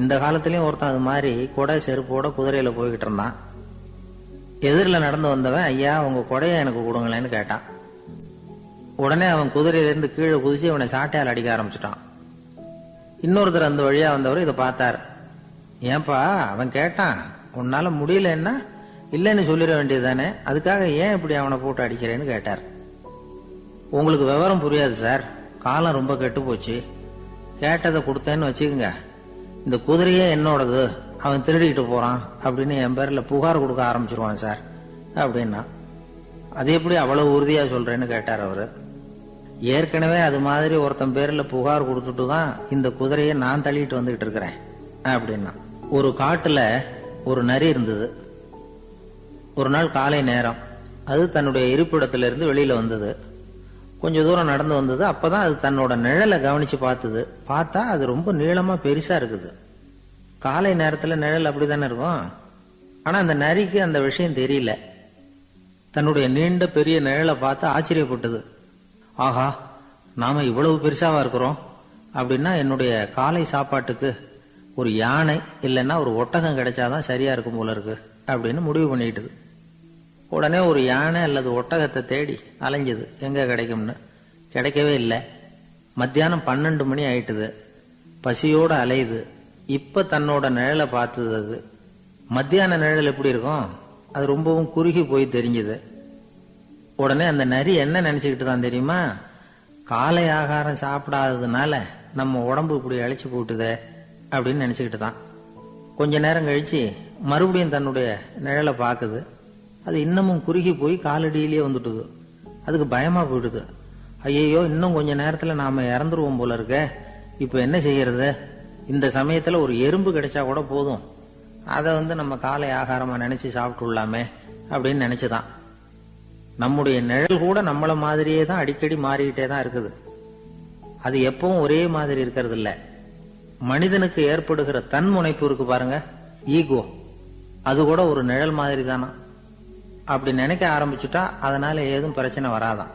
இந்த காலத்திலயும் ஒருத்தன் அது மாதிரி கொடை செருப்போட குதிரையில போய்கிட்டு இருந்தான். எதிரில் நடந்து வந்தவன், ஐயா உங்க கொடையை எனக்கு கொடுங்களேன்னு கேட்டான். உடனே அவன் குதிரையிலிருந்து கீழே குதிச்சு அவனை சாட்டையால் அடிக்க ஆரம்பிச்சுட்டான். இன்னொருத்தர் அந்த வழியா வந்தவர் இதை பார்த்தார். ஏன்பா அவன் கேட்டான், உன்னால முடியலன்னா இல்லைன்னு சொல்லிட வேண்டியது தானே, அதுக்காக ஏன் இப்படி அவனை போட்டு அடிக்கிறேன்னு கேட்டார். உங்களுக்கு விவரம் புரியாது சார், காலம் ரொம்ப கெட்டு போச்சு, கேட்டதை கொடுத்தேன்னு வச்சுக்கோங்க, இந்த குதிரையே என்னோடது, அவன் திருடிக்கிட்டு போறான் அப்படின்னு என் பேர்ல புகார் கொடுக்க ஆரம்பிச்சிருவான் சார் அப்படின்னா. அது எப்படி அவ்வளவு உறுதியா சொல்றேன்னு கேட்டார் அவரு. ஏற்கனவே அது மாதிரி ஒருத்தன் பேர்ல புகார் கொடுத்துட்டு தான் இந்த குதிரையை நான் தள்ளிட்டு வந்துகிட்டு இருக்கிறேன் அப்படின்னா. ஒரு காட்டுல ஒரு நரி இருந்தது. ஒரு நாள் காலை நேரம் அது தன்னுடைய இருப்பிடத்துல இருந்து வெளியில வந்தது. கொஞ்ச தூரம் நடந்து வந்தது. அப்பதான் அது தன்னோட நிழலை கவனிச்சு பார்த்தது. பார்த்தா அது ரொம்ப நீளமா பெருசா இருக்குது. காலை நேரத்துல நிழல் அப்படித்தானே இருக்கும். ஆனா அந்த நரிக்கு அந்த விஷயம் தெரியல. தன்னுடைய நீண்ட பெரிய நிழலை பார்த்து ஆச்சரியப்பட்டது. ஆஹா, நாம இவ்வளவு பெருசாவா இருக்கிறோம் அப்படின்னா என்னுடைய காலை சாப்பாட்டுக்கு ஒரு யானை இல்லைன்னா ஒரு ஒட்டகம் கிடைச்சாதான் சரியா இருக்கும் போல இருக்கு அப்படின்னு முடிவு பண்ணிட்டுது. உடனே ஒரு யானை அல்லது ஒட்டகத்தை தேடி அலைஞ்சது, எங்க கிடைக்கும்னு. கிடைக்கவே இல்லை. மத்தியானம் 12 மணி ஆயிட்டுது. பசியோட அலையுது. இப்ப தன்னோட நிழலை பார்த்தது. அது மத்தியான நிழல் எப்படி இருக்கும், அது ரொம்பவும் குறுகி போய் தெரிஞ்சது. உடனே அந்த நரி என்ன நினைச்சுக்கிட்டு தான் தெரியுமா, காலை ஆகாரம் சாப்பிடாததுனால நம்ம உடம்பு இப்படி அழைச்சு போட்டுதே அப்படின்னு நினைச்சுக்கிட்டு தான். கொஞ்ச நேரம் கழிச்சு மறுபடியும் தன்னுடைய நிழலை பார்க்குது. அது இன்னமும் குறுகி போய் காலடியிலேயே வந்துட்டுது. அதுக்கு பயமா போயிடுது. ஐயோ, இன்னும் கொஞ்ச நேரத்துல நாம இறந்துருவோம் போல இருக்க, இப்ப என்ன செய்யறது? இந்த சமயத்துல ஒரு எறும்பு கிடைச்சா கூட போதும், அதை நம்ம காலை ஆகாரமா நினைச்சு சாப்பிட்டுள்ளாமே அப்படின்னு நினைச்சுதான். நம்முடைய நிழல் கூட நம்மள மாதிரியே தான் அடிக்கடி மாறிக்கிட்டே தான் இருக்குது. அது எப்பவும் ஒரே மாதிரி இருக்கிறது இல்ல. மனிதனுக்கு ஏற்படுகிற தன்முனைப்பு இருக்கு பாருங்க, ஈகோ, அது கூட ஒரு நிழல் மாதிரி தானா. அப்படி நினைக்க ஆரம்பிச்சுட்டா அதனால ஏதும் பிரச்சனை வராதான்.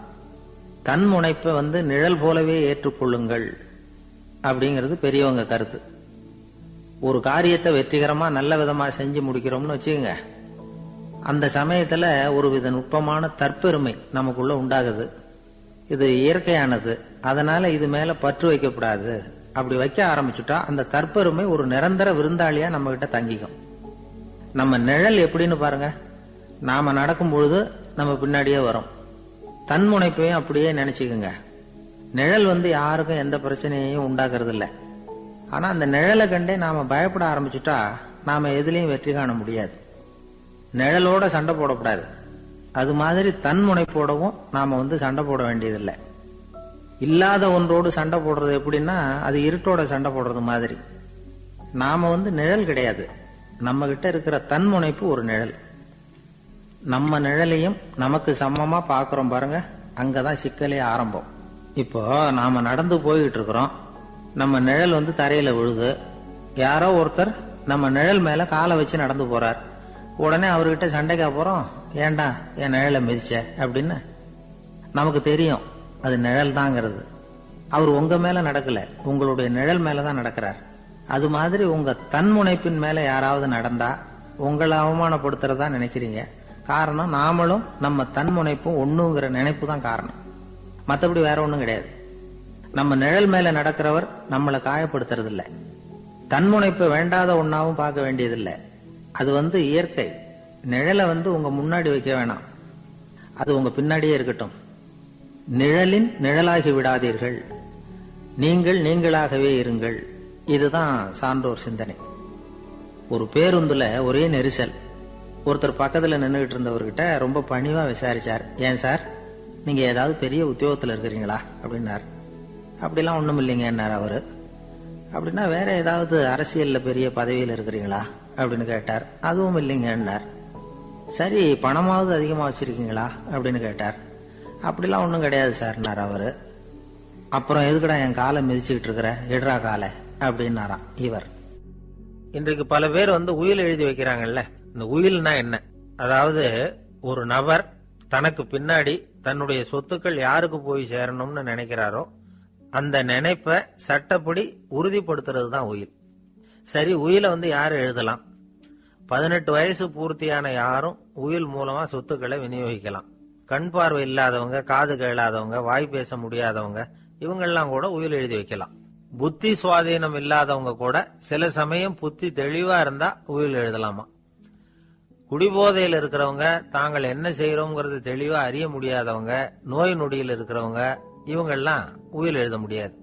தன்முனைப்பை நிழல் போலவே ஏற்றுக்கொள்ளுங்கள் அப்படிங்கிறது பெரியவங்க கருத்து. ஒரு காரியத்தை வெற்றிகரமா நல்ல விதமா செஞ்சு முடிக்கிறோம்னு வச்சுக்கோங்க, அந்த சமயத்துல ஒரு வித நுட்பமான தற்பெருமை நமக்குள்ள உண்டாகுது. இது இயற்கையானது, அதனால இது மேல பற்று வைக்கப்படாது. அப்படி வைக்க ஆரம்பிச்சுட்டா அந்த தற்பெருமை ஒரு நிரந்தர விருந்தாளியா நம்ம கிட்ட தங்கிக்கும். நம்ம நிழல் எப்படின்னு பாருங்க, நாம நடக்கும் பொழுது நம்ம பின்னாடியே வரும். தன்முனைப்பையும் அப்படியே நினைச்சுக்குங்க. நிழல் யாருக்கும் எந்த பிரச்சனையையும் உண்டாக்குறது இல்லை. ஆனா அந்த நிழலை கண்டே நாம பயப்பட ஆரம்பிச்சுட்டா நாம எதுலயும் வெற்றி காண முடியாது. நிழலோட சண்டை போடக்கூடாது. அது மாதிரி தன்முனைப்போடவும் நாம சண்டை போட வேண்டியதில்லை. இல்லாத ஒன்றோடு சண்டை போடுறது எப்படின்னா, அது இருட்டோட சண்டை போடுறது மாதிரி. நாம நிழல் கிடையாது, நம்ம கிட்ட இருக்கிற தன்முனைப்பு ஒரு நிழல். நம்ம நிழலையும் நமக்கு சமமா பாக்குறோம் பாருங்க, அங்கதான் சிக்கலே ஆரம்பம். இப்போ நாம நடந்து போய்கிட்டு இருக்கிறோம். நம்ம நிழல் தரையில விழுது. யாரோ ஒருத்தர் நம்ம நிழல் மேல காலை வச்சு நடந்து போறார். உடனே அவர்கிட்ட சண்டைக்கா போறோம், ஏண்டா என் நிழலை மிதிச்ச அப்படின்னு. நமக்கு தெரியும் அது நிழல் தாங்கிறது. அவர் உங்க மேல நடக்கல, உங்களுடைய நிழல் மேலதான் நடக்கிறார். அது மாதிரி உங்க தன்முனைப்பின் மேல யாராவது நடந்தா உங்களை அவமானப்படுத்துறதா நினைக்கிறீங்க. காரணம், நாமளும் நம்ம தன்முனைப்பும் ஒண்ணுங்கிற நினைப்பு தான் காரணம். மற்றபடி வேற ஒண்ணும் கிடையாது. நம்ம நிழல் மேல நடக்கிறவர் நம்மளை காயப்படுத்துறது இல்லை. தன்முனைப்பை வேண்டாத ஒன்னாவும் பார்க்க வேண்டியதில்லை. அது இயற்கை. நிழலை உங்க முன்னாடி வைக்க வேணாம், அது உங்க பின்னாடியே இருக்கட்டும். நிழலின் நிழலாகி விடாதீர்கள், நீங்கள் நீங்களாகவே இருங்கள். இதுதான் சான்றோர் சிந்தனை. ஒரு பேருந்துல ஒரே நெரிசல். ஒருத்தர் பக்கத்துல நின்றுகிட்டு இருந்தவர்கிட்ட ரொம்ப பணிவா விசாரிச்சார், ஏன் சார் நீங்க ஏதாவது பெரிய உத்தியோகத்துல இருக்கிறீங்களா அப்படின்னார். அப்படிலாம் ஒண்ணும் இல்லைங்கன்னார் அவரு. அப்படின்னா வேற ஏதாவது அரசியல்ல பெரிய பதவியில் இருக்கிறீங்களா அப்படின்னு கேட்டார். அதுவும் இல்லைங்கன்னார். சரி, பணமாவது அதிகமா வச்சிருக்கீங்களா அப்படின்னு கேட்டார். அப்படிலாம் ஒன்றும் கிடையாது சார்னார் அவரு. அப்புறம் எதுக்குடா என் காலை மிதிச்சுக்கிட்டு இருக்கிற, எடுறா காலை அப்படின்னாராம் இவர். இன்றைக்கு பல பேர் உயில் எழுதி வைக்கிறாங்கல்ல. இந்த உயில்னா என்ன? அதாவது ஒரு நபர் தனக்கு பின்னாடி தன்னுடைய சொத்துக்கள் யாருக்கு போய் சேரணும்னு நினைக்கிறாரோ அந்த நினைப்பை சட்டப்படி உறுதிப்படுத்துறது தான் உயில். சரி, உயிலை யாரு எழுதலாம்? 18 வயசு பூர்த்தியான யாரும் உயில் மூலமா சொத்துக்களை விநியோகிக்கலாம். கண் பார்வை இல்லாதவங்க, காது கேளாதவங்க, வாய் பேச முடியாதவங்க, இவங்கெல்லாம் கூட உயில் எழுதி வைக்கலாம். புத்தி சுவாதீனம் இல்லாதவங்க கூட சில சமயம் புத்தி தெளிவா இருந்தா உயில் எழுதலாமா. குடிபோதையில் இருக்கிறவங்க, தாங்கள் என்ன செய்யறோங்கிறது தெளிவா அறிய முடியாதவங்க, நோய் நொடியில் இருக்கிறவங்க, இவங்கெல்லாம் உயில் எழுத முடியாது.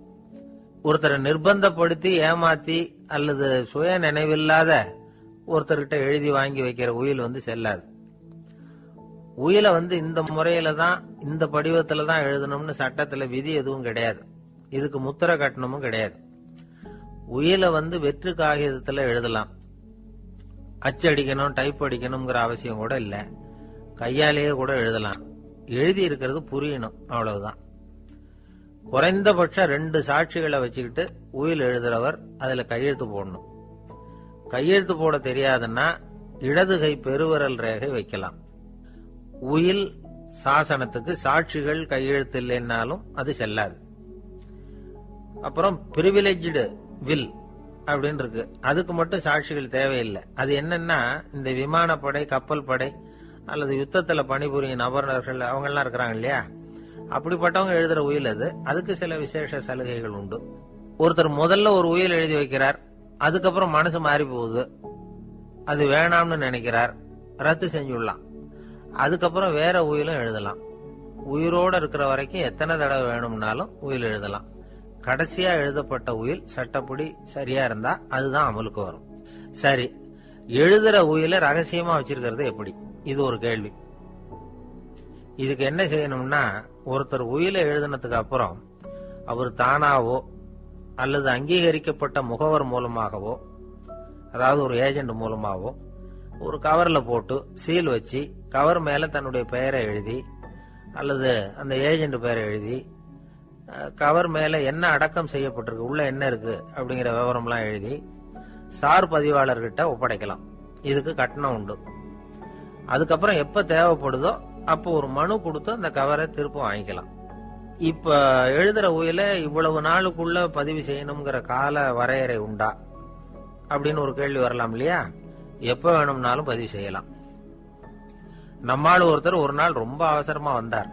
ஒருத்தரை நிர்பந்தப்படுத்தி ஏமாத்தி அல்லது சுய நினைவில்லாத ஒருத்தர்கிட்ட எழுதி வாங்கி வைக்கிற உயில் செல்லாது. உயிலை இந்த முறையில தான், இந்த படிவத்துல தான் எழுதணும்னு சட்டத்துல விதி எதுவும் கிடையாது. இதுக்கு முத்திரை கட்டணமும் கிடையாது. உயிலை வெற்று காகிதத்துல எழுதலாம். அச்சடிக்கணும், டைப் அடிக்கணுங்கிற அவசியம் கூட இல்ல. கையாலேயே கூட எழுதலாம். எழுதி இருக்கிறது புரியணும், அவ்வளவுதான். குறைந்தபட்சம் 2 சாட்சிகளை வச்சுக்கிட்டு உயில் எழுதுறவர் அதுல கையெழுத்து போடணும். கையெழுத்து போட தெரியாதுன்னா இடது கை பெருவிரல் ரேகை வைக்கலாம். உயில் சாசனத்துக்கு சாட்சிகள் கையெழுத்து இல்லைன்னாலும் அது செல்லாது. அப்புறம் பிரிவிலேஜ்டு வில் அப்படின்னு இருக்கு. அதுக்கு மட்டும் சாட்சிகள் தேவையில்லை. அது என்னன்னா, இந்த விமானப்படை, கப்பல் படை அல்லது யுத்தத்துல பணிபுரியும் நபர்கள் அவங்க எல்லாம் இருக்கிறாங்க இல்லையா, அப்படிப்பட்டவங்க எழுதுற உயில் அது. அதுக்கு சில விசேஷ சலுகைகள் உண்டு. ஒருத்தர் முதல்ல ஒரு உயில் எழுதி வைக்கிறார், அதுக்கப்புறம் மனசு மாறி போகுது, அது வேணாம்னு நினைக்கிறார், ரத்து செஞ்சுடலாம். அதுக்கப்புறம் வேற உயிலும் எழுதலாம். உயிரோட இருக்கிற வரைக்கும் எத்தனை தடவை வேணும்னாலும் உயில் எழுதலாம். கடைசியா எழுதப்பட்ட உயில் சட்டப்படி சரியா இருந்தா அதுதான் அமலுக்கு வரும். சரி, எழுதுற உயில ரகசியமா வச்சிருக்கிறது எப்படி? இது ஒரு கேள்வி. இதுக்கு என்ன செய்யணும்னா, ஒருத்தர் உயில எழுதினதுக்கு அப்புறம் அவர் தானாவோ அல்லது அங்கீகரிக்கப்பட்ட முகவர் மூலமாகவோ, அதாவது ஒரு ஏஜென்ட் மூலமாகவோ, ஒரு கவர்ல போட்டு சீல் வச்சு கவர் மேல தன்னுடைய பெயரை எழுதி அல்லது அந்த ஏஜென்ட் பெயரை எழுதி கவர் மேல என்ன அடக்கம் செய்யப்பட்டிருக்கு, உள்ள என்ன இருக்கு அப்படிங்கிற விவரம்லாம் எழுதி சார் பதிவாளர்கிட்ட ஒப்படைக்கலாம். இதுக்கு கட்டணம் உண்டு. அதுக்கப்புறம் எப்ப தேவைப்படுதோ அப்போ ஒரு மனு கொடுத்து அந்த கவரை திரும்ப வாங்கிக்கலாம். இப்ப எழுதுற உயில இவ்வளவு நாளுக்குள்ள பதிவு செய்யணுங்கிற கால வரையறை உண்டா அப்படின்னு ஒரு கேள்வி வரலாம் இல்லையா? எப்ப வேணும்னாலும் பதிவு செய்யலாம். நம்மால் ஒருத்தர் ஒரு நாள் ரொம்ப அவசரமா வந்தார்.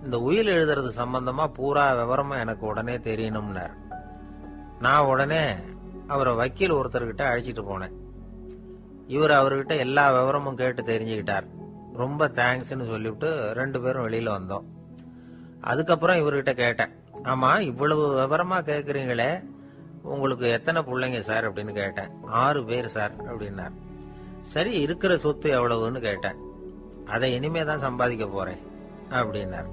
இந்த உயில் எழுதுறது சம்பந்தமா பூரா விவரமா எனக்கு உடனே தெரியணும்னார். நான் உடனே அவரை வக்கீல் ஒருத்தர்கிட்ட அழைச்சிட்டு போனேன். இவர் அவர்கிட்ட எல்லா விவரமும் கேட்டு தெரிஞ்சுக்கிட்டார். ரொம்ப தேங்க்ஸ்ன்னு சொல்லிவிட்டு 2 பேரும் வெளியில வந்தோம். அதுக்கப்புறம் இவர்கிட்ட கேட்டேன், ஆமா இவ்வளவு விவரமா கேக்குறீங்களே, உங்களுக்கு எத்தனை பிள்ளைங்க சார் அப்படின்னு கேட்டேன். 6 பேர் சார் அப்படின்னார். சரி, இருக்கிற சொத்து எவ்வளவுன்னு கேட்டேன். அதை இனிமேதான் சம்பாதிக்க போறேன் அப்படின்னார்.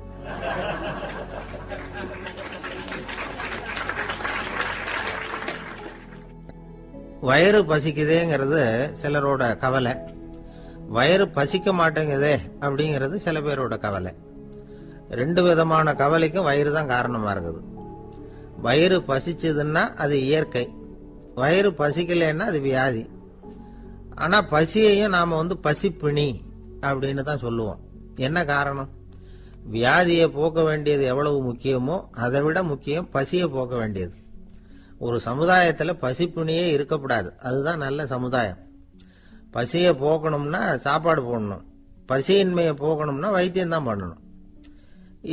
வயிறு பசிக்குதேங்கிறது சிலரோட கவலை, வயிறு பசிக்க மாட்டேங்குதே அப்படிங்கிறது சில பேரோட கவலை. 2 விதமான கவலைக்கும் வயிறு தான் காரணமா இருக்குது. வயிறு பசிச்சதுன்னா அது இயற்கை, வயிறு பசிக்கலைன்னா அது வியாதி. ஆனா பசியையும் நாம பசிப்பிணி அப்படின்னு தான் சொல்லுவோம். என்ன காரணம்? வியாதியை போக்க வேண்டியது எவ்வளவு முக்கியமோ அதை விட முக்கியம் பசியை போக்க வேண்டியது. ஒரு சமுதாயத்துல பசிப்பிணியே இருக்கக்கூடாது, அதுதான் நல்ல சமுதாயம். பசியை போக்கணும்னா சாப்பாடு போடணும், பசியின்மையை போக்கணும்னா வைத்தியம் தான் பண்ணணும்.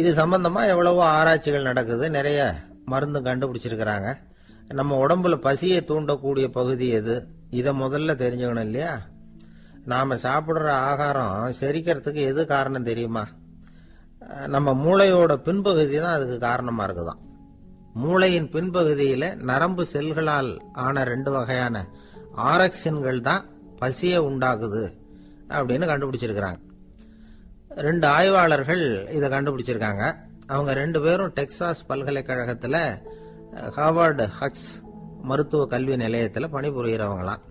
இது சம்பந்தமா எவ்வளவோ ஆராய்ச்சிகள் நடக்குது, நிறைய மருந்து கண்டுபிடிச்சிருக்கிறாங்க. நம்ம உடம்புல பசியை தூண்டக்கூடிய பகுதி எது, இதை முதல்ல தெரிஞ்சுக்கணும் இல்லையா? நாம சாப்பிடுற ஆகாரம் செரிக்கிறதுக்கு எது காரணம் தெரியுமா? நம்ம மூளையோட பின்பகுதி தான் அதுக்கு காரணமா இருக்குதாம். மூளையின் பின்பகுதியில நரம்பு செல்களால் ஆன 2 வகையான ஆரக்சின்கள் தான் பசியை உண்டாக்குது அப்படின்னு கண்டுபிடிச்சிருக்கிறாங்க. 2 ஆய்வாளர்கள் இதை கண்டுபிடிச்சிருக்காங்க. அவங்க 2 பேரும் டெக்சாஸ் பல்கலைக்கழகத்துல ஹார்வர்டு ஹக்ஸ் மருத்துவ கல்வி நிலையத்துல பணிபுரிகிறவங்களாம்.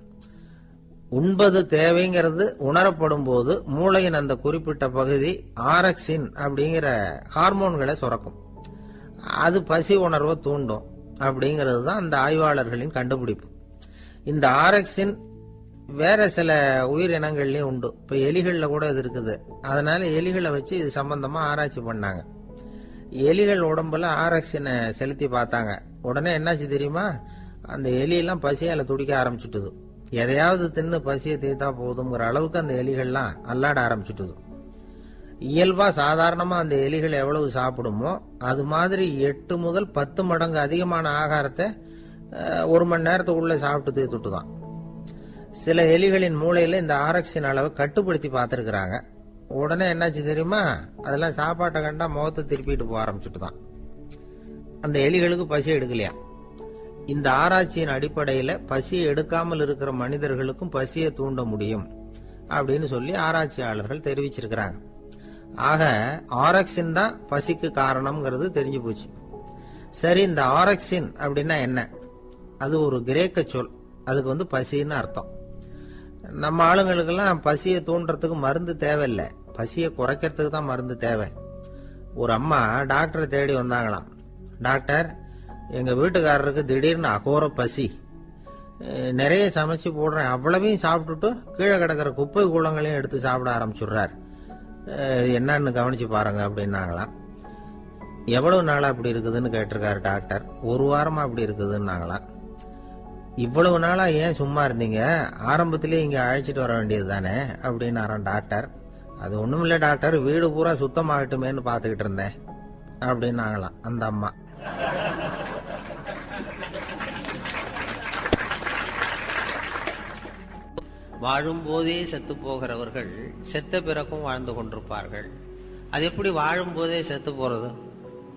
உண்பது தேவைங்கிறது உணரப்படும் போது மூளையின் அந்த குறிப்பிட்ட பகுதி ஆரக்சின் அப்படிங்கிற ஹார்மோன்களை சுரக்கும். அது பசி உணர்வை தூண்டும் அப்படிங்கிறது தான் அந்த ஆய்வாளர்களின் கண்டுபிடிப்பு. இந்த ஆரக்சின் வேற சில உயிரினங்கள்லயும் உண்டு. இப்ப எலிகள்ல கூட இது இருக்குது. அதனால எலிகளை வச்சு இது சம்பந்தமா ஆராய்ச்சி பண்ணாங்க. எலிகள் உடம்புல ஆரக்சினை செலுத்தி பார்த்தாங்க. உடனே என்னாச்சு தெரியுமா? அந்த எலியெல்லாம் பசியால துடிக்க ஆரம்பிச்சுட்டுது. எதையாவது தின்னு பசியை தீர்த்தா போதுங்கிற அளவுக்கு அந்த எலிகள்லாம் அல்லாட ஆரம்பிச்சுட்டுது. இயல்பா சாதாரணமா அந்த எலிகள் எவ்வளவு சாப்பிடுமோ அது மாதிரி 8 முதல் 10 மடங்கு அதிகமான ஆகாரத்தை 1 மணி நேரத்துக்குள்ள சாப்பிட்டு தீர்த்துட்டுதான். சில எலிகளின் மூளையில இந்த ஆரக்சின் அளவை கட்டுப்படுத்தி பார்த்திருக்கிறாங்க. உடனே என்னாச்சு தெரியுமா, அதெல்லாம் சாப்பாட்டை கண்டா முகத்தை திருப்பிட்டு போக ஆரம்பிச்சுட்டுதான். அந்த எலிகளுக்கு பசி எடுக்கலையா. இந்த ஆராய்ச்சியின் அடிப்படையில பசியை எடுக்காமல் இருக்கிற மனிதர்களுக்கும் பசியை தூண்ட முடியும் அப்படின்னு சொல்லி ஆராய்ச்சியாளர்கள் தெரிவிச்சிருக்கிறாங்க. ஆக ஆரக்சின் தான் பசிக்கு காரணம்ங்கிறது தெரிஞ்சு போச்சு. சரி, இந்த ஆரக்சின் அப்படின்னா என்ன? அது ஒரு கிரேக்க சொல். அதுக்கு பசின்னு அர்த்தம். நம்ம ஆளுங்களுக்கெல்லாம் பசியை தூண்டுறதுக்கு மருந்து தேவையில்லை, பசியை குறைக்கிறதுக்கு தான் மருந்து தேவை. ஒரு அம்மா டாக்டரை தேடி வந்தாங்களாம். டாக்டர், எங்க வீட்டுக்காரருக்கு திடீர்னு அகோர பசி, நிறைய சமைச்சு போடுறேன், அவ்வளவையும் சாப்பிட்டுட்டு கீழே கிடக்கிற குப்பை கூலங்களையும் எடுத்து சாப்பிட ஆரம்பிச்சுடுறார், என்னன்னு கவனிச்சு பாருங்க அப்படின்னாங்களாம். எவ்வளவு நாளா அப்படி இருக்குதுன்னு கேட்டிருக்காரு டாக்டர். 1 வாரமா அப்படி இருக்குதுன்னாங்களாம். இவ்வளவு நாளா ஏன் சும்மா இருந்தீங்க, ஆரம்பத்திலேயே இங்க அழைச்சிட்டு வர வேண்டியது தானே அப்படின்னாராம் டாக்டர். அது ஒண்ணும் இல்ல டாக்டர், வீடு பூரா சுத்தமாகட்டுமேன்னு பாத்துக்கிட்டு இருந்தேன் அப்படின்னாங்களாம் அந்த அம்மா. வாழும் போதே செத்து போகிறவர்கள் செத்த பிறக்கும் வாழ்ந்து கொண்டிருப்பார்கள். அது எப்படி வாழும் போதே செத்து போறது?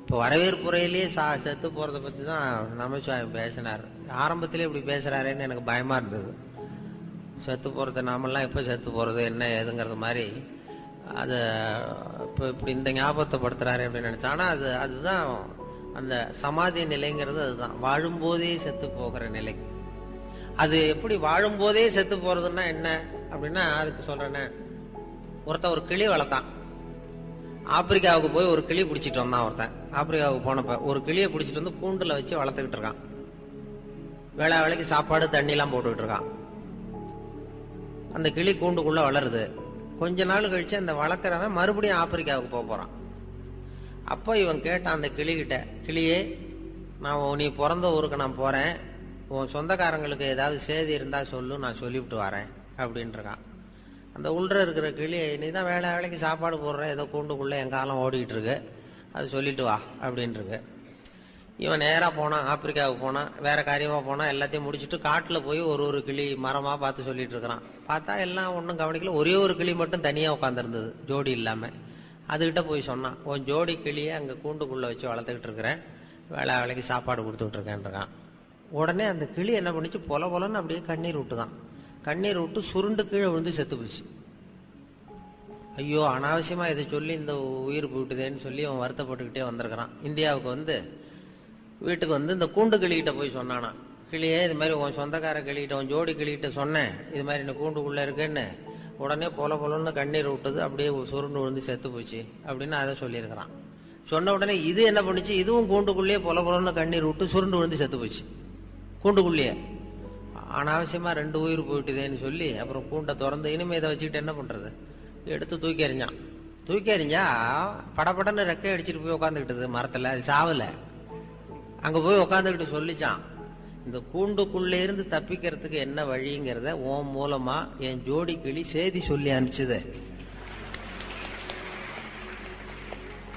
இப்ப வரவேற்புறையிலேயே செத்து போறதை பத்தி தான் நமச்சிவாயம் பேசினார். ஆரம்பத்திலே இப்படி பேசுறாருன்னு எனக்கு பயமா இருந்தது. செத்து போறது, நாமெல்லாம் எப்ப செத்து போறது என்ன ஏதுங்கிறது மாதிரி அது இப்ப இப்படி இந்த ஞாபகத்தை படுத்துறாரு அப்படின்னு நினைச்சா. ஆனா அதுதான் அந்த சமாதி நிலைங்கிறது. அதுதான் வாழும் போதே செத்து போகிற நிலை. அது எப்படி வாழும் போதே செத்து போறதுன்னா என்ன அப்படின்னா, அதுக்கு சொல்றேன்னு, ஒருத்தன் ஒரு கிளி வளர்த்தான். ஆப்பிரிக்காவுக்கு போய் ஒரு கிளி பிடிச்சிட்டு வந்தான். ஒருத்தன் ஆப்பிரிக்காவுக்கு போனப்ப ஒரு கிளியை பிடிச்சிட்டு வந்து கூண்டுல வச்சு வளர்த்துக்கிட்டு இருக்கான். வேளைக்கு சாப்பாடு தண்ணி எல்லாம் போட்டுக்கிட்டு இருக்கான். அந்த கிளி கூண்டுக்குள்ள வளருது. கொஞ்ச நாள் கழிச்சு அந்த வளர்க்குறவன் மறுபடியும் ஆப்பிரிக்காவுக்கு போறான். அப்போ இவன் கேட்டான் அந்த கிளிகிட்ட, கிளியே, நீ பிறந்த ஊருக்கு நான் போறேன், உன் சொந்தக்காரங்களுக்கு ஏதாவது செய்தி இருந்தா சொல்லு, நான் சொல்லிவிட்டு வரேன் அப்படின்றான். அந்த உள்ள இருக்கிற கிளி, நீ தான் வேளைக்கு சாப்பாடு போடுற, ஏதோ கூண்டுக்குள்ள என் காலம் ஓடிக்கிட்டு இருக்கு, அது சொல்லிட்டு வா அப்படின்ட்டு. இவன் நேரா போனான், ஆப்பிரிக்காவுக்கு போனான், வேற காரியமா போனா, எல்லாத்தையும் முடிச்சுட்டு காட்டுல போய் ஒரு கிளி மரமா பார்த்து சொல்லிட்டு இருக்கிறான். பார்த்தா எல்லாம் ஒன்னும் கவனிக்கல, ஒரே ஒரு கிளி மட்டும் தனியா உட்காந்துருந்தது, ஜோடி இல்லாம. அதுகிட்ட போய் சொன்னான், உன் ஜோடி கிளியை அங்க கூண்டுக்குள்ள வச்சு வளர்த்துக்கிட்டு இருக்கிறேன், வேளைக்கு சாப்பாடு கொடுத்துக்கிட்டு இருக்கேன்றான். உடனே அந்த கிளி என்ன பண்ணிச்சு, பொல பொலன்னு அப்படியே கண்ணீர் விட்டுதான். கண்ணீர் விட்டு சுருண்டு கீழே விழுந்து செத்து போச்சு. ஐயோ, அனாவசியமா இதை சொல்லி இந்த உயிர் போயிட்டுதேன்னு சொல்லி அவன் வருத்தப்பட்டுக்கிட்டே வந்திருக்கிறான். இந்தியாவுக்கு வீட்டுக்கு இந்த கூண்டு கிளிகிட்ட போய் சொன்னானா, கிளியே, இது மாதிரி உன் சொந்தக்கார கிளிகிட்ட, உன் ஜோடி கிளிகிட்ட சொன்னேன், இது மாதிரி இந்த கூண்டுக்குள்ள இருக்குன்னு. உடனே பொல பொலன்னு கண்ணீர் விட்டது, அப்படியே சுருண்டு விழுந்து செத்து போச்சு அப்படின்னு அதை சொல்லியிருக்கிறான். சொன்ன உடனே இது என்ன பண்ணுச்சு, இதுவும் கூண்டுக்குள்ளேயே பொல பொலன்னு கண்ணீர் விட்டு சுருண்டு விழுந்து செத்து போச்சு கூண்டுக்குள்ளேயே. அனாவசியமா 2 உயிர் போயிட்டுதேன்னு சொல்லி அப்புறம் கூண்டை திறந்து, இனிமே இதை வச்சுக்கிட்டு என்ன பண்றது, எடுத்து தூக்கி எறிஞ்சான். தூக்கி எறிஞ்சா படப்படன்னு ரெக்கை அடிச்சுட்டு போய் உட்காந்துக்கிட்டது மரத்துல. அது சாவல. அங்க போய் உட்காந்துக்கிட்டு சொல்லிச்சான், இந்த கூண்டுக்குள்ளே இருந்து தப்பிக்கிறதுக்கு என்ன வழிங்கிறத உன் மூலமா என் ஜோடி கிளி செய்தி சொல்லி அனுப்பிச்சது.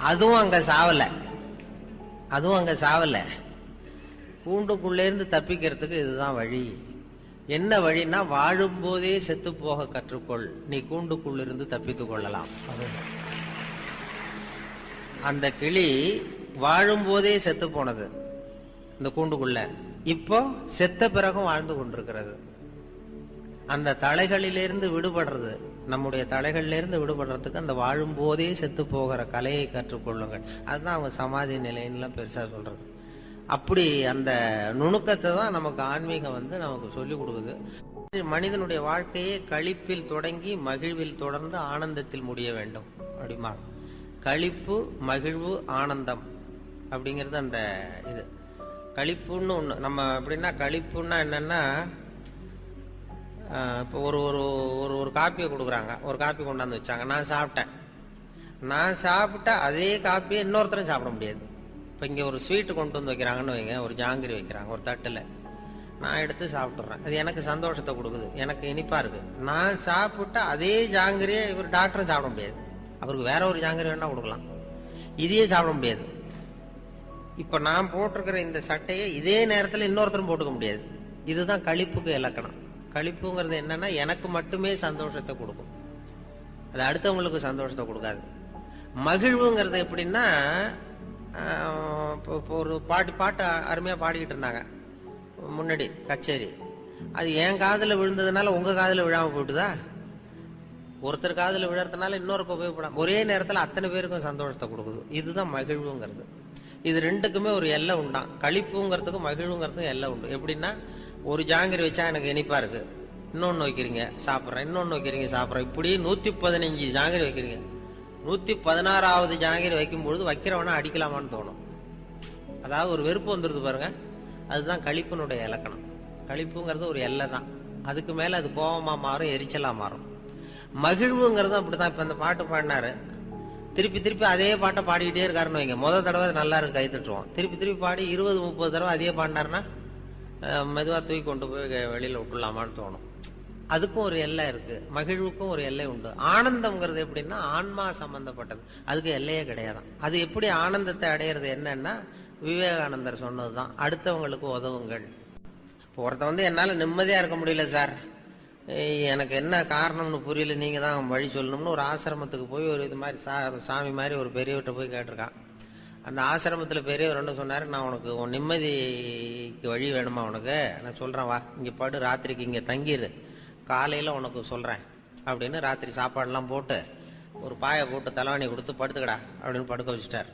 அதுவும் அங்க சாவல. கூண்டுக்குள்ளே இருந்து தப்பிக்கிறதுக்கு இதுதான் வழி. என்ன வழின்னா, வாழும் போதே செத்து போக கற்றுக்கொள், நீ கூண்டுக்குள்ளிருந்து தப்பித்துக் கொள்ளலாம். அந்த கிளி வாழும் போதே செத்து போனது இந்த கூண்டுக்குள்ள, இப்போ செத்த பிறகும் வாழ்ந்து கொண்டிருக்கிறது. அந்த தலைகளிலிருந்து விடுபடுறது, நம்முடைய தலைகளிலிருந்து விடுபடுறதுக்கு அந்த வாழும் போதே செத்து போகிற கலையை கற்றுக்கொள்ளுங்கள். அதுதான் அவங்க சமாதி நிலைன்னு பெருசா சொல்றது. அப்படி அந்த நுணுக்கத்தை தான் நமக்கு ஆன்மீகம் நமக்கு சொல்லிக் கொடுக்குது. மனிதனுடைய வாழ்க்கையே களிப்பில் தொடங்கி மகிழ்வில் தொடர்ந்து ஆனந்தத்தில் முடிய வேண்டும் அப்படிமா. களிப்பு, மகிழ்வு, ஆனந்தம் அப்படிங்கிறது அந்த இது. களிப்புன்னு ஒண்ணு நம்ம எப்படின்னா, களிப்புன்னா என்னன்னா, இப்போ ஒரு காப்பியை கொடுக்குறாங்க, ஒரு காப்பி கொண்டாந்து வச்சாங்க, நான் சாப்பிட்டா அதே காப்பியை இன்னொருத்தரும் சாப்பிட முடியாது. இப்போ இங்கே ஒரு ஸ்வீட்டு கொண்டு வந்து வைக்கிறாங்கன்னு வைங்க, ஒரு ஜாங்கிரி வைக்கிறாங்க ஒரு தட்டில், நான் எடுத்து சாப்பிட்டுறேன். அது எனக்கு சந்தோஷத்தை கொடுக்குது, எனக்கு இனிப்பா இருக்கு. நான் சாப்பிட்டா அதே ஜாங்கிரியை இவர் டாக்டரும் சாப்பிட முடியாது. அவருக்கு வேற ஒரு ஜாங்கிரி வேணா கொடுக்கலாம், இதையே சாப்பிட முடியாது. இப்ப நான் போட்டிருக்கிற இந்த சட்டையை இதே நேரத்தில் இன்னொருத்தரும் போட்டுக்க முடியாது. இதுதான் களிப்புக்கு இலக்கணம். களிப்புங்கிறது என்னன்னா எனக்கு மட்டுமே சந்தோஷத்தை கொடுக்கும், அது அடுத்தவங்களுக்கு சந்தோஷத்தை கொடுக்காது. மகிழ்வுங்கிறது எப்படின்னா, ஒரு பாட்டு அருமையா பாடிக்கிட்டு இருந்தாங்க முன்னாடி கச்சேரி. அது என் காதுல விழுந்ததுனால உங்க காதுல விழாம போயிட்டுதா? ஒருத்தர் காதுல விழறதுனால இன்னொருக்கு உபயோகப்படாம ஒரே நேரத்தில் அத்தனை பேருக்கும் சந்தோஷத்தை கொடுக்குது. இதுதான் மகிழ்வுங்கிறது. இது ரெண்டுக்குமே ஒரு எல்லை உண்டான். களிப்புங்கிறதுக்கும் மகிழ்வுங்கிறதுக்கும் எல்லை உண்டு. எப்படின்னா, ஒரு ஜாங்கிரி வச்சா எனக்கு இனிப்பா இருக்கு, இன்னொன்னு வைக்கிறீங்க சாப்பிட்றேன், இன்னொன்னு வைக்கிறீங்க சாப்பிட்றேன், இப்படி 115 ஜாங்கிரி வைக்கிறீங்க. 116வது ஜாங்கிரி வைக்கும்பொழுது வைக்கிறவனா அடிக்கலாமான்னு தோணும். அதாவது ஒரு வெறுப்பு வந்துருது பாருங்க. அதுதான் களிப்பினுடைய இலக்கணம். களிப்புங்கிறது ஒரு எல்லை தான். அதுக்கு மேல அது கோபமா மாறும், எரிச்சலா மாறும். மகிழ்வுங்கிறதும் அப்படிதான். இப்ப அந்த பாட்டு பாடினாரு, திருப்பி திருப்பி அதே பாட்டை பாடிக்கிட்டே இருக்காருன்னு வைங்க. முதல் தடவை நல்லா இருக்கு, கை தட்டுவோம். திருப்பி திருப்பி பாடி 20-30 தடவை அதே பாடினாருன்னா மெதுவா தூக்கி கொண்டு போய் வெளியில விட்டுலாமான்னு தோணும். அதுக்கும் ஒரு எல்லை இருக்கு, மகிழ்வுக்கும் ஒரு எல்லை உண்டு. ஆனந்தம்ங்கிறது எப்படின்னா ஆன்மா சம்பந்தப்பட்டது, அதுக்கு எல்லையே கிடையாதான். அது எப்படி ஆனந்தத்தை அடையிறது என்னன்னா, விவேகானந்தர் சொன்னதுதான், அடுத்தவங்களுக்கு உதவுங்கள். இப்போ ஒருத்த என்னால நிம்மதியா இருக்க முடியல சார், எனக்கு என்ன காரணம்னு புரியல, நீங்க தான் வழி சொல்லணும்னு ஒரு ஆசிரமத்துக்கு போய் ஒரு இது மாதிரி சாமி மாதிரி ஒரு பெரியவர்கிட்ட போய் கேட்டிருக்கான். அந்த ஆசிரமத்துல பெரியவர் என்ன சொன்னாரு, நான் உனக்கு உன் நிம்மதிக்கு வழி வேணுமா, உனக்கு நான் சொல்றேன் வா, இங்க படு, ராத்திரிக்கு இங்க தங்கிடு, காலையில உனக்கு சொல்றேன் அப்படின்னு ராத்திரி சாப்பாடுலாம் போட்டு ஒரு பாயை போட்டு தலைவாணி கொடுத்து படுத்துக்கடா அப்படின்னு படுக்க வச்சுட்டார்.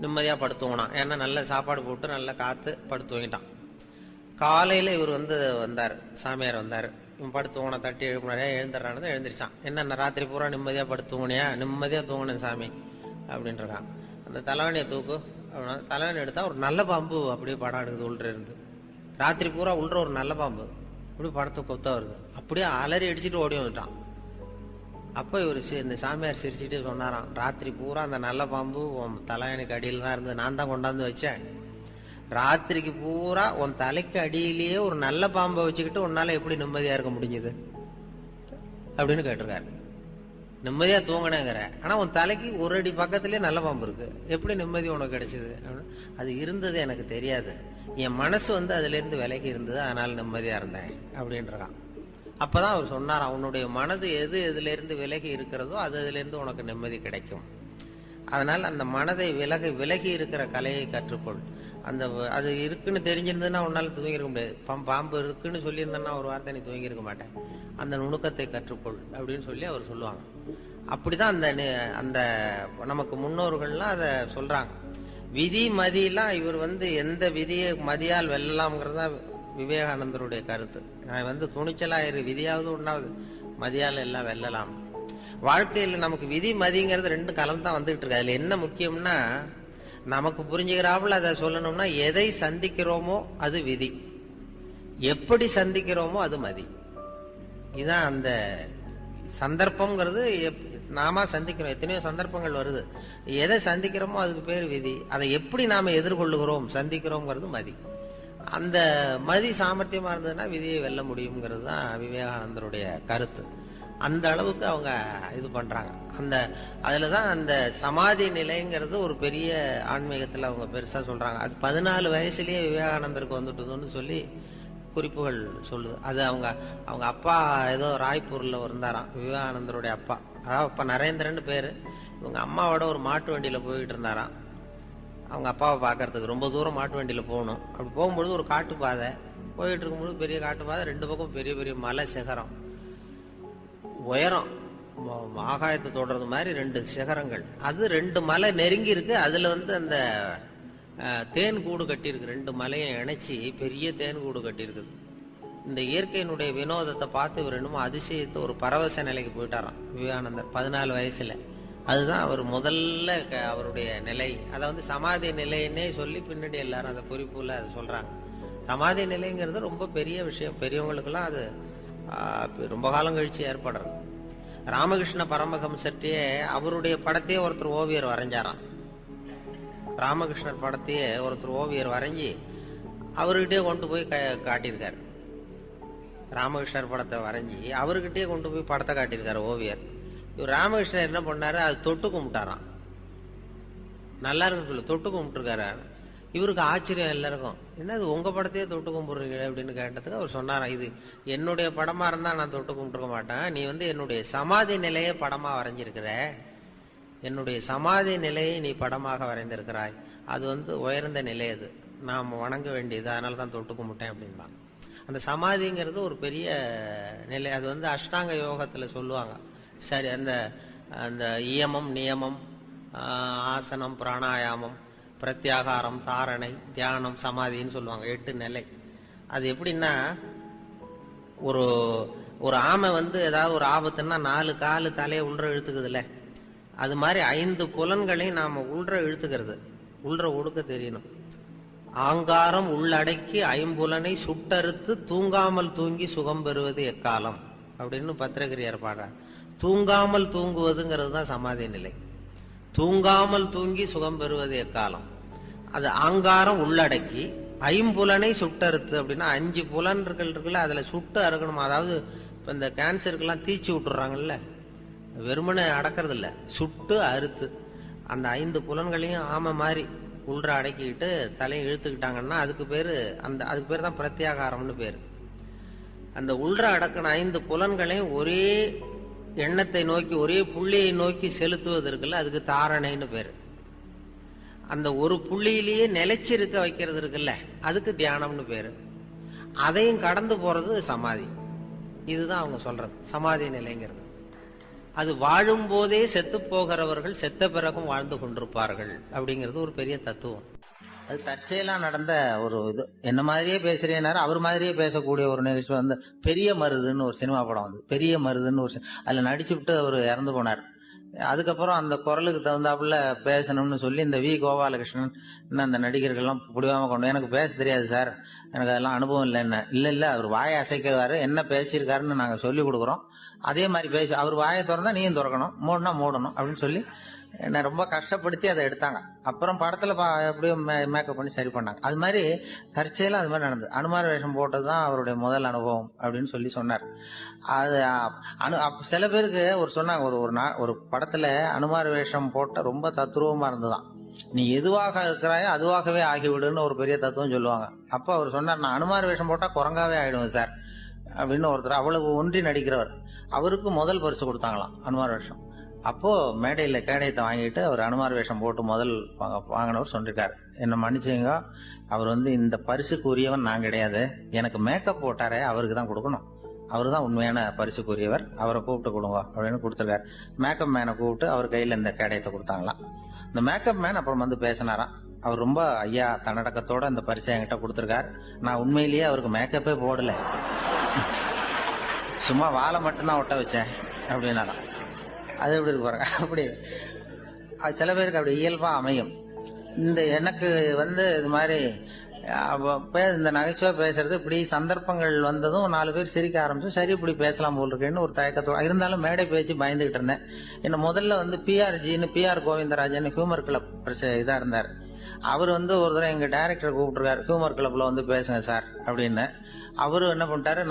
நிம்மதியா படுத்துவனான். ஏன்னா நல்ல சாப்பாடு போட்டு நல்ல காத்து படுத்துவங்கிட்டான். காலையில இவர் வந்தார், சாமியார் வந்தார். இவன் படுத்துவனை தட்டி எழுப்பினாரே, எழுந்துடுறானு எழுந்திரிச்சான். என்ன ராத்திரி பூரா நிம்மதியா படுத்துவனியா? நிம்மதியா தூங்கினேன் சாமி அப்படின்றான். அந்த தலைவணியை தூக்கு அப்படின்னா தலைவணி எடுத்தா ஒரு நல்ல பாம்பு அப்படியே படம் எடுக்குது உள்ள இருந்து. ராத்திரி பூரா உள்ள ஒரு நல்ல பாம்பு இப்படி படத்தை கொத்தா வருது. அப்படியே அலறி அடிச்சுட்டு ஓடி வந்துட்டான். அப்ப இவர் இந்த சாமியார் சிரிச்சுட்டு சொன்னாராம், ராத்திரி பூரா அந்த நல்ல பாம்பு உன் தலைவணிக்கு அடியில் தான் இருந்தது, நான் தான் கொண்டாந்து வச்சேன். ராத்திரிக்கு பூரா உன் தலைக்கு அடியிலேயே ஒரு நல்ல பாம்பை வச்சுக்கிட்டு உன்னால எப்படி நிம்மதியா இருக்க முடிஞ்சது அப்படின்னு கேட்டிருக்காரு. நிம்மதியா தூங்கினேங்கிற, ஆனா உன் தலைக்கு ஒரு அடி பக்கத்திலேயே நல்ல பாம்பு இருக்கு, எப்படி நிம்மதி உனக்கு கிடைச்சது? அது இருந்தது எனக்கு தெரியாது, என் மனசு அதுல இருந்து விலகி இருந்தது, அதனால நிம்மதியா இருந்தேன் அப்படின்றான். அப்பதான் அவர் சொன்னாராம், உன்னுடைய மனது எதுல இருந்து விலகி இருக்கிறதோ அதுல இருந்து உனக்கு நிம்மதி கிடைக்கும். அதனால அந்த மனதை விலகி இருக்கிற கலையை கற்றுக்கொள். அது இருக்குன்னு தெரிஞ்சிருந்ததுன்னா உன்னால தூங்கிருக்க முடியாது. பாம்பு இருக்குன்னு சொல்லியிருந்தேன்னா ஒரு வார்த்தை நீ தூங்கிருக்க மாட்டேன். அந்த நுணுக்கத்தை கற்றுக்கொள் அப்படின்னு சொல்லி அவர் சொல்லுவாங்க. அப்படிதான் அந்த நமக்கு முன்னோர்கள்லாம் அதை சொல்றாங்க. விதி மதியெல்லாம் இவர் எந்த விதியை மதியால் வெல்லலாம்ங்கிறதா விவேகானந்தருடைய கருத்து. நான் துணிச்சலா விதியாவது உண்டாவது, மதியால் எல்லாம் வெல்லலாம். வாழ்க்கையில் நமக்கு விதி மதிங்கிறது ரெண்டு கலந்துதான் வந்துகிட்டு இருக்கு. அதுல என்ன முக்கியம்னா, நமக்கு புரிஞ்சுக்கிறாப்புல அதை சொல்லணும்னா, எதை சந்திக்கிறோமோ அது விதி, எப்படி சந்திக்கிறோமோ அது மதி. இதுதான் அந்த சந்தர்ப்பம்ங்கிறது. நாம சந்திக்கிறோம், எத்தனையோ சந்தர்ப்பங்கள் வருது. எதை சந்திக்கிறோமோ அதுக்கு பேர் விதி. அதை எப்படி நாம எதிர்கொள்ளுகிறோம் சந்திக்கிறோம்ங்கிறது மதி. அந்த மதி சாமர்த்தியமா இருந்ததுன்னா விதியை வெல்ல முடியுங்கிறது தான் விவேகானந்தருடைய கருத்து. அந்த அளவுக்கு அவங்க இது பண்றாங்க. அதுலதான் அந்த சமாதி நிலைங்கிறது ஒரு பெரிய ஆன்மீகத்துல அவங்க பெருசா சொல்றாங்க. அது 14 வயசுலயே விவேகானந்தருக்கு வந்துட்டுதுன்னு சொல்லி குறிப்புகள் சொல்லுது. அது அவங்க அப்பா ஏதோ ராய்ப்பூர்ல இருந்தாராம், விவேகானந்தருடைய அப்பா. அதாவது அப்பா நரேந்திரன் பேரு. இவங்க அம்மாவோட ஒரு மாட்டு வண்டியில போயிட்டு இருந்தாராம். அவங்க அப்பாவை பாக்குறதுக்கு ரொம்ப தூரம் மாட்டு வண்டியில போகணும். அப்படி போகும்பொழுது ஒரு காட்டு பாதை போயிட்டு இருக்கும்போது, பெரிய காட்டு பாதை, ரெண்டு பக்கம் பெரிய பெரிய மலை சிகரம், உயரம் ஆகாயத்தை தொடர்றது மாதிரி 2 சிகரங்கள். அது 2 மலை நெருங்கி இருக்கு. அதுல அந்த தேன் கூடு கட்டி இருக்கு. 2 மலையை இணைச்சி பெரிய தேன் கூடு கட்டி இருக்குது. இந்த இயற்கையினுடைய வினோதத்தை பார்த்து இவர் என்னமோ அதிசயத்தை ஒரு பரவச நிலைக்கு போயிட்டாராம் விவேகானந்தர் 14 வயசுல. அதுதான் அவர் முதல்ல அவருடைய நிலை. அதை சமாதி நிலைன்னே சொல்லி பின்னாடி எல்லாரும் அந்த குறிப்புல அதை சொல்றாங்க. சமாதி நிலைங்கிறது ரொம்ப பெரிய விஷயம். பெரியவங்களுக்கெல்லாம் அது ரொம்ப காலம் கழிச்சு ஏற்படுறது. ராமகிருஷ்ண பரமஹம்சர்கிட்டயே அவருடைய படத்தையே ஒருத்தர் ஓவியர் வரைஞ்சாராம். ராமகிருஷ்ணர் படத்தையே ஒருத்தர் ஓவியர் வரைஞ்சி அவர்கிட்டயே கொண்டு போய் காட்டியிருக்காரு. ராமகிருஷ்ணர் படத்தை வரைஞ்சி அவர்கிட்டயே கொண்டு போய் படத்தை காட்டியிருக்காரு ஓவியர். இவர் ராமகிருஷ்ணர் என்ன பண்ணாரு, அது தொட்டு கும்பிட்டாராம். நல்லா இருக்குன்னு சொல்லி தொட்டு கும்பிட்டுருக்காரு. இவருக்கு ஆச்சரியம் எல்லாருக்கும், என்னது உங்க படத்தையே தொட்டு கும்பிடுறீங்க அப்படின்னு கேட்டதுக்கு அவர் சொன்னாராம், இது என்னுடைய படமா இருந்தா நான் தொட்டு கும்பிட்டுருக்க மாட்டேன், நீ என்னுடைய சமாதி நிலையை படமா வரைஞ்சிருக்கிற, என்னுடைய சமாதி நிலையை நீ படமாக வரைந்திருக்கிறாய், அது உயர்ந்த நிலை, அது நாம் வணங்க வேண்டியது, அதனால தான் தொட்டு கும்பிட்டேன் அப்படின்பாங்க. அந்த சமாதிங்கிறது ஒரு பெரிய நிலை. அது அஷ்டாங்க யோகத்துல சொல்லுவாங்க. சரி, அந்த அந்த இயமம் நியமம் ஆசனம் பிராணாயாமம் பிரத்யாகாரம் தாரணை தியானம் சமாதின்னு சொல்லுவாங்க. 8 நிலை. அது எப்படின்னா, ஒரு ஒரு ஆமை ஏதாவது ஒரு ஆபத்துன்னா 4 காலு தலையை உள்ற இழுத்துக்குதுல்ல, அது மாதிரி 5 புலன்களையும் நாம உள்ற இழுத்துக்கிறது, உள்ற ஒடுக்க தெரியணும். ஆங்காரம் உள்ளடக்கி 5புலனை சுட்டறுத்து தூங்காமல் தூங்கி சுகம் பெறுவது எக்காலம் அப்படின்னு பத்திரகிரியார் பாடுறார். தூங்காமல் தூங்குவதுங்கிறது தான் சமாதி நிலை. தூங்காமல் தூங்கி சுகம் பெறுவது எக்காலம். அது ஆங்காரம் உள்ளடக்கி 5புலனை சுட்டறுத்து அப்படின்னா 5 புலன்கள் இருக்குல்ல, அதுல சுட்டு அறுக்கணும். அதாவது இப்ப இந்த கேன்சருக்கெல்லாம் தீச்சு விட்டுறாங்கல்ல, வெறுமனை அடக்கிறது இல்ல, சுட்டு அறுத்து அந்த 5 புலன்களையும் ஆமை மாதிரி உள்ற அடக்கிட்டு தலையை இழுத்துக்கிட்டாங்கன்னா அதுக்கு பேரு தான் பிரத்யாகாரம்னு பேரு. அந்த உள்ற அடக்கின 5 புலன்களையும் ஒரே எண்ணத்தை நோக்கி ஒரே புள்ளியை நோக்கி செலுத்துவது இருக்குல்ல, அதுக்கு தாரணைன்னு பேரு. அந்த ஒரு புள்ளியிலேயே நிலைச்சிருக்க வைக்கிறது இருக்குல்ல, அதுக்கு தியானம்னு பேரு. அதையும் கடந்து போறது சமாதி. இதுதான் அவங்க சொல்றது சமாதி நிலைங்கிறது. அது வாழும் போதே செத்து போகிறவர்கள் செத்த பிறகும் வாழ்ந்து கொண்டிருப்பார்கள் அப்படிங்கிறது ஒரு பெரிய தத்துவம். அது தற்செயலா நடந்த ஒரு இது. என்ன மாதிரியே பேசுறேனாரு, அவர் மாதிரியே பேசக்கூடிய ஒரு நிகழ்ச்சி பெரிய மருதுன்னு ஒரு சினிமா படம் பெரிய மருதுன்னு ஒரு அதுல நடிச்சு விட்டு அவர் இறந்து போனார். அதுக்கப்புறம் அந்த குரலுக்கு தகுந்தாப்புல பேசணும்னு சொல்லி இந்த வி கோபாலகிருஷ்ணன் அந்த நடிகர்கள்லாம் புடிவாம கொண்டு, எனக்கு பேச தெரியாது சார், எனக்கு அதெல்லாம் அனுபவம் இல்லை. என்ன இல்ல அவர் வாயை அசைக்கிறாரு, என்ன பேசியிருக்காருன்னு நாங்க சொல்லி கொடுக்குறோம், அதே மாதிரி பேசி அவர் வாயை திறந்தா நீயும் திறக்கணும், மூடனா மூடணும் அப்படின்னு சொல்லி என்ன ரொம்ப கஷ்டப்படுத்தி அதை எடுத்தாங்க. அப்புறம் படத்துல எப்படியும் மேக்கப் பண்ணி சரி பண்ணாங்க. அது மாதிரி தற்செயலா அது மாதிரி நடந்தது. அனுமார் வேஷம் போட்டதுதான் அவருடைய முதல் அனுபவம் அப்படின்னு சொல்லி சொன்னார். அது சில பேருக்கு சொன்னாங்க, ஒரு படத்துல அனுமார் வேஷம் போட்ட ரொம்ப தத்ரூபமா இருந்ததுதான். நீ எதுவாக இருக்கிறாயோ அதுவாகவே ஆகிவிடுன்னு ஒரு பெரிய தத்துவம் சொல்லுவாங்க. அப்ப அவர் சொன்னார், நான் அனுமார் வேஷம் போட்டா குரங்காவே ஆயிடுவேன் சார் அப்படின்னு ஒருத்தர் அவ்வளவு ஒன்றி நடிக்கிறவர். அவருக்கு முதல் பரிசு கொடுத்தாங்களாம் அனுமார் வேஷம். அப்போ மேடையில கேடயத்தை வாங்கிட்டு அவர் அனுமார் வேஷம் போட்டு முதல் வாங்கினவர் சொல்லிருக்காரு, என்ன மன்னிச்சுங்க, அவர் இந்த பரிசுக்கு உரியவன் நான் கிடையாது, எனக்கு மேக்கப் போட்டாரே அவருக்கு தான் கொடுக்கணும், அவரு தான் உண்மையான பரிசுக்குரியவர், அவரை கூப்பிட்டு கொடுங்க அப்படின்னு கொடுத்துருக்காரு. மேக்கப் மேனை கூப்பிட்டு அவர் கையில இந்த கேடயத்தை கொடுத்தாங்களாம். இந்த மேக்கப் மேன் அப்புறம் பேசினாராம். அவர் ரொம்ப ஐயா தன்னடக்கத்தோட இந்த பரிசை என்கிட்ட கொடுத்துருக்காரு, நான் உண்மையிலேயே அவருக்கு மேக்கப்பே போடல, சும்மா வாழை மட்டும்தான் ஒட்ட வச்சேன் அப்படின்னாராம். அது எப்படி இருக்கு பாருங்க. அப்படி சில பேருக்கு அப்படி இயல்பா அமையும். எனக்கு இது மாதிரி இந்த நகைச்சுவை பேசுறது இப்படி சந்தர்ப்பங்கள் வந்ததும் 4 பேர் சிரிக்க ஆரம்பிச்சு, சரி இப்படி பேசலாம் போல் இருக்கேன்னு ஒரு தயக்கத்தோட இருந்தாலும் மேடை பேச்சு பயந்துகிட்டு இருந்தேன். என்ன முதல்ல பிஆர் கோவிந்தராஜன் ஹியூமர் கிளப் இதா இருந்தார். அவர் ஒரு தடவை எங்க டைரக்டர் கூப்பிட்டுருக்காரு, ஹியூமர் கிளப்ல பேசுங்க சார் அப்படின்னு. அவரு என்ன பண்ணிட்டாரு,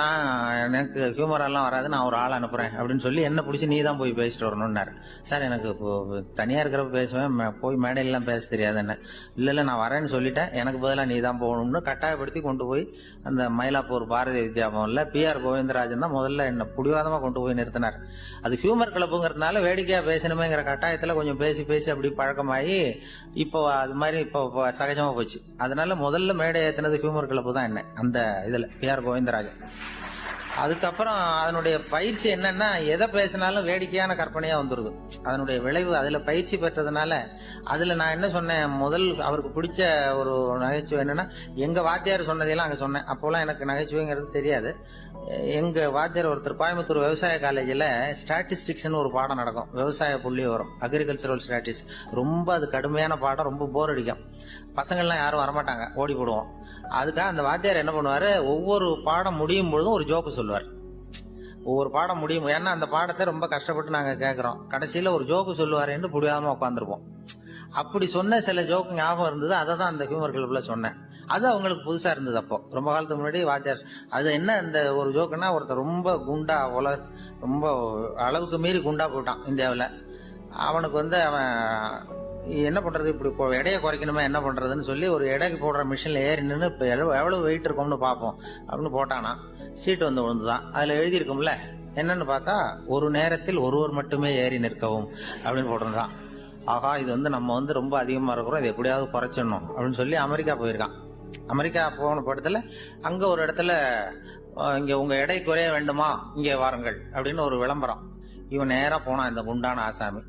எனக்கு ஹியூமர் எல்லாம் வராது, நான் ஒரு ஆள் அனுப்புறேன் அப்படின்னு சொல்லி என்ன பிடிச்சி நீ தான் போய் பேசிட்டு வரணும்னாரு. சார் எனக்கு தனியா இருக்கிறப்ப பேசுவேன், போய் மேடையெல்லாம் பேச தெரியாது. என்ன இல்ல நான் வரேன்னு சொல்லிட்டேன், எனக்கு பதிலாக நீ தான் போகணும்னு கட்டாயப்படுத்தி கொண்டு போய் அந்த மயிலாப்பூர் பாரதி வித்யாபவன்ல பிஆர் கோவிந்தராஜன் தான் முதல்ல என்ன புடிவாதமா கொண்டு போய் நிறுத்தினார். அது ஹியூமர் கிளப்புங்கிறதுனால வேடிக்கையா பேசணுமேங்கிற கட்டாயத்துல கொஞ்சம் பேசி அப்படி பழக்கமாகி இப்போ அது மாதிரி இப்போ சகஜமா போச்சு. அதனால முதல்ல மேடை ஏத்தினது ஹியூமர் கிளப்பு தான் என்ன அந்த இதுல பிஆர் கோவிந்தராஜன். அதுக்கப்புறம் அதனுடைய பயிற்சி என்னன்னா, எதை பேசினாலும் வேடிக்கையான கற்பனையா வந்துருது. அதனுடைய விளைவு அதுல பயிற்சி பெற்றதுனால அதுல நான் என்ன சொன்னேன், முதல் அவருக்கு பிடிச்ச ஒரு நகைச்சுவை என்னன்னா, எங்க வாத்தியார் சொன்னதையெல்லாம் அங்க சொன்னேன். அப்போலாம் எனக்கு நகைச்சுவைங்கிறது தெரியாது. எங்க வாத்தியார் ஒருத்தர் கோயம்புத்தூர் விவசாய காலேஜில் ஸ்டாட்டிஸ்டிக்ஸ்னு ஒரு பாடம் நடக்கும், விவசாய புள்ளி வரும், அக்ரிகல்ச்சரல் ஸ்டாட்டிஸ்டிக்ஸ். ரொம்ப அது கடுமையான பாடம், ரொம்ப போர் அடிக்கும், பசங்கள்லாம் யாரும் வரமாட்டாங்க, ஓடி போடுவோம். அதுக்காக அந்த வாத்தியார் என்ன பண்ணுவாரு, ஒவ்வொரு பாடம் முடியும் பொழுதும் ஒரு ஜோக்கு சொல்லுவார். ஒவ்வொரு பாடம் முடியும், ஏன்னா அந்த பாடத்தை ரொம்ப கஷ்டப்பட்டு நாங்க கேட்கிறோம், கடைசியில ஒரு ஜோக்கு சொல்லுவாருன்னு புடியாம உட்காந்துருப்போம். அப்படி சொன்ன சில ஜோக்கு ஞாபகம் இருந்தது, அதை தான் அந்த ஹியூமர் கிளப்ல சொன்னேன். அது அவங்களுக்கு புதுசா இருந்தது. அப்போ ரொம்ப காலத்துக்கு முன்னாடி வாத்தியார் அது என்ன இந்த ஒரு ஜோக்குன்னா, ஒருத்தர் ரொம்ப குண்டா ரொம்ப அளவுக்கு மீறி குண்டா போயிட்டான் இந்தியாவில். அவனுக்கு அவன் என்ன பண்றது, இப்படி எடையை குறைக்கணுமா என்ன பண்றதுன்னு சொல்லி ஒரு எடைக்கு போடுற மிஷின்ல ஏறி நின்று இப்ப எவ்வளவு வெயிட் இருக்கும்னு பார்ப்போம் அப்படின்னு போட்டானா. சீட்டு விழுந்துதான். அதுல எழுதி இருக்கும்ல, என்னன்னு பார்த்தா, ஒரு நேரத்தில் ஒருவர் மட்டுமே ஏறி நிற்கவும் அப்படின்னு போட்டிருந்தான். ஆகா, இது நம்ம ரொம்ப அதிகமா இருக்கிறோம், இது எப்படியாவது குறைச்சிடணும் அப்படின்னு சொல்லி அமெரிக்கா போயிருக்கான். அமெரிக்கா போன படத்துல அங்க ஒரு இடத்துல இங்க உங்க எடை குறைய வேண்டுமா, இங்கே வாருங்கள் அப்படின்னு ஒரு விளம்பரம். இவன் நேரா போனான், இந்த குண்டான ஆசாமி.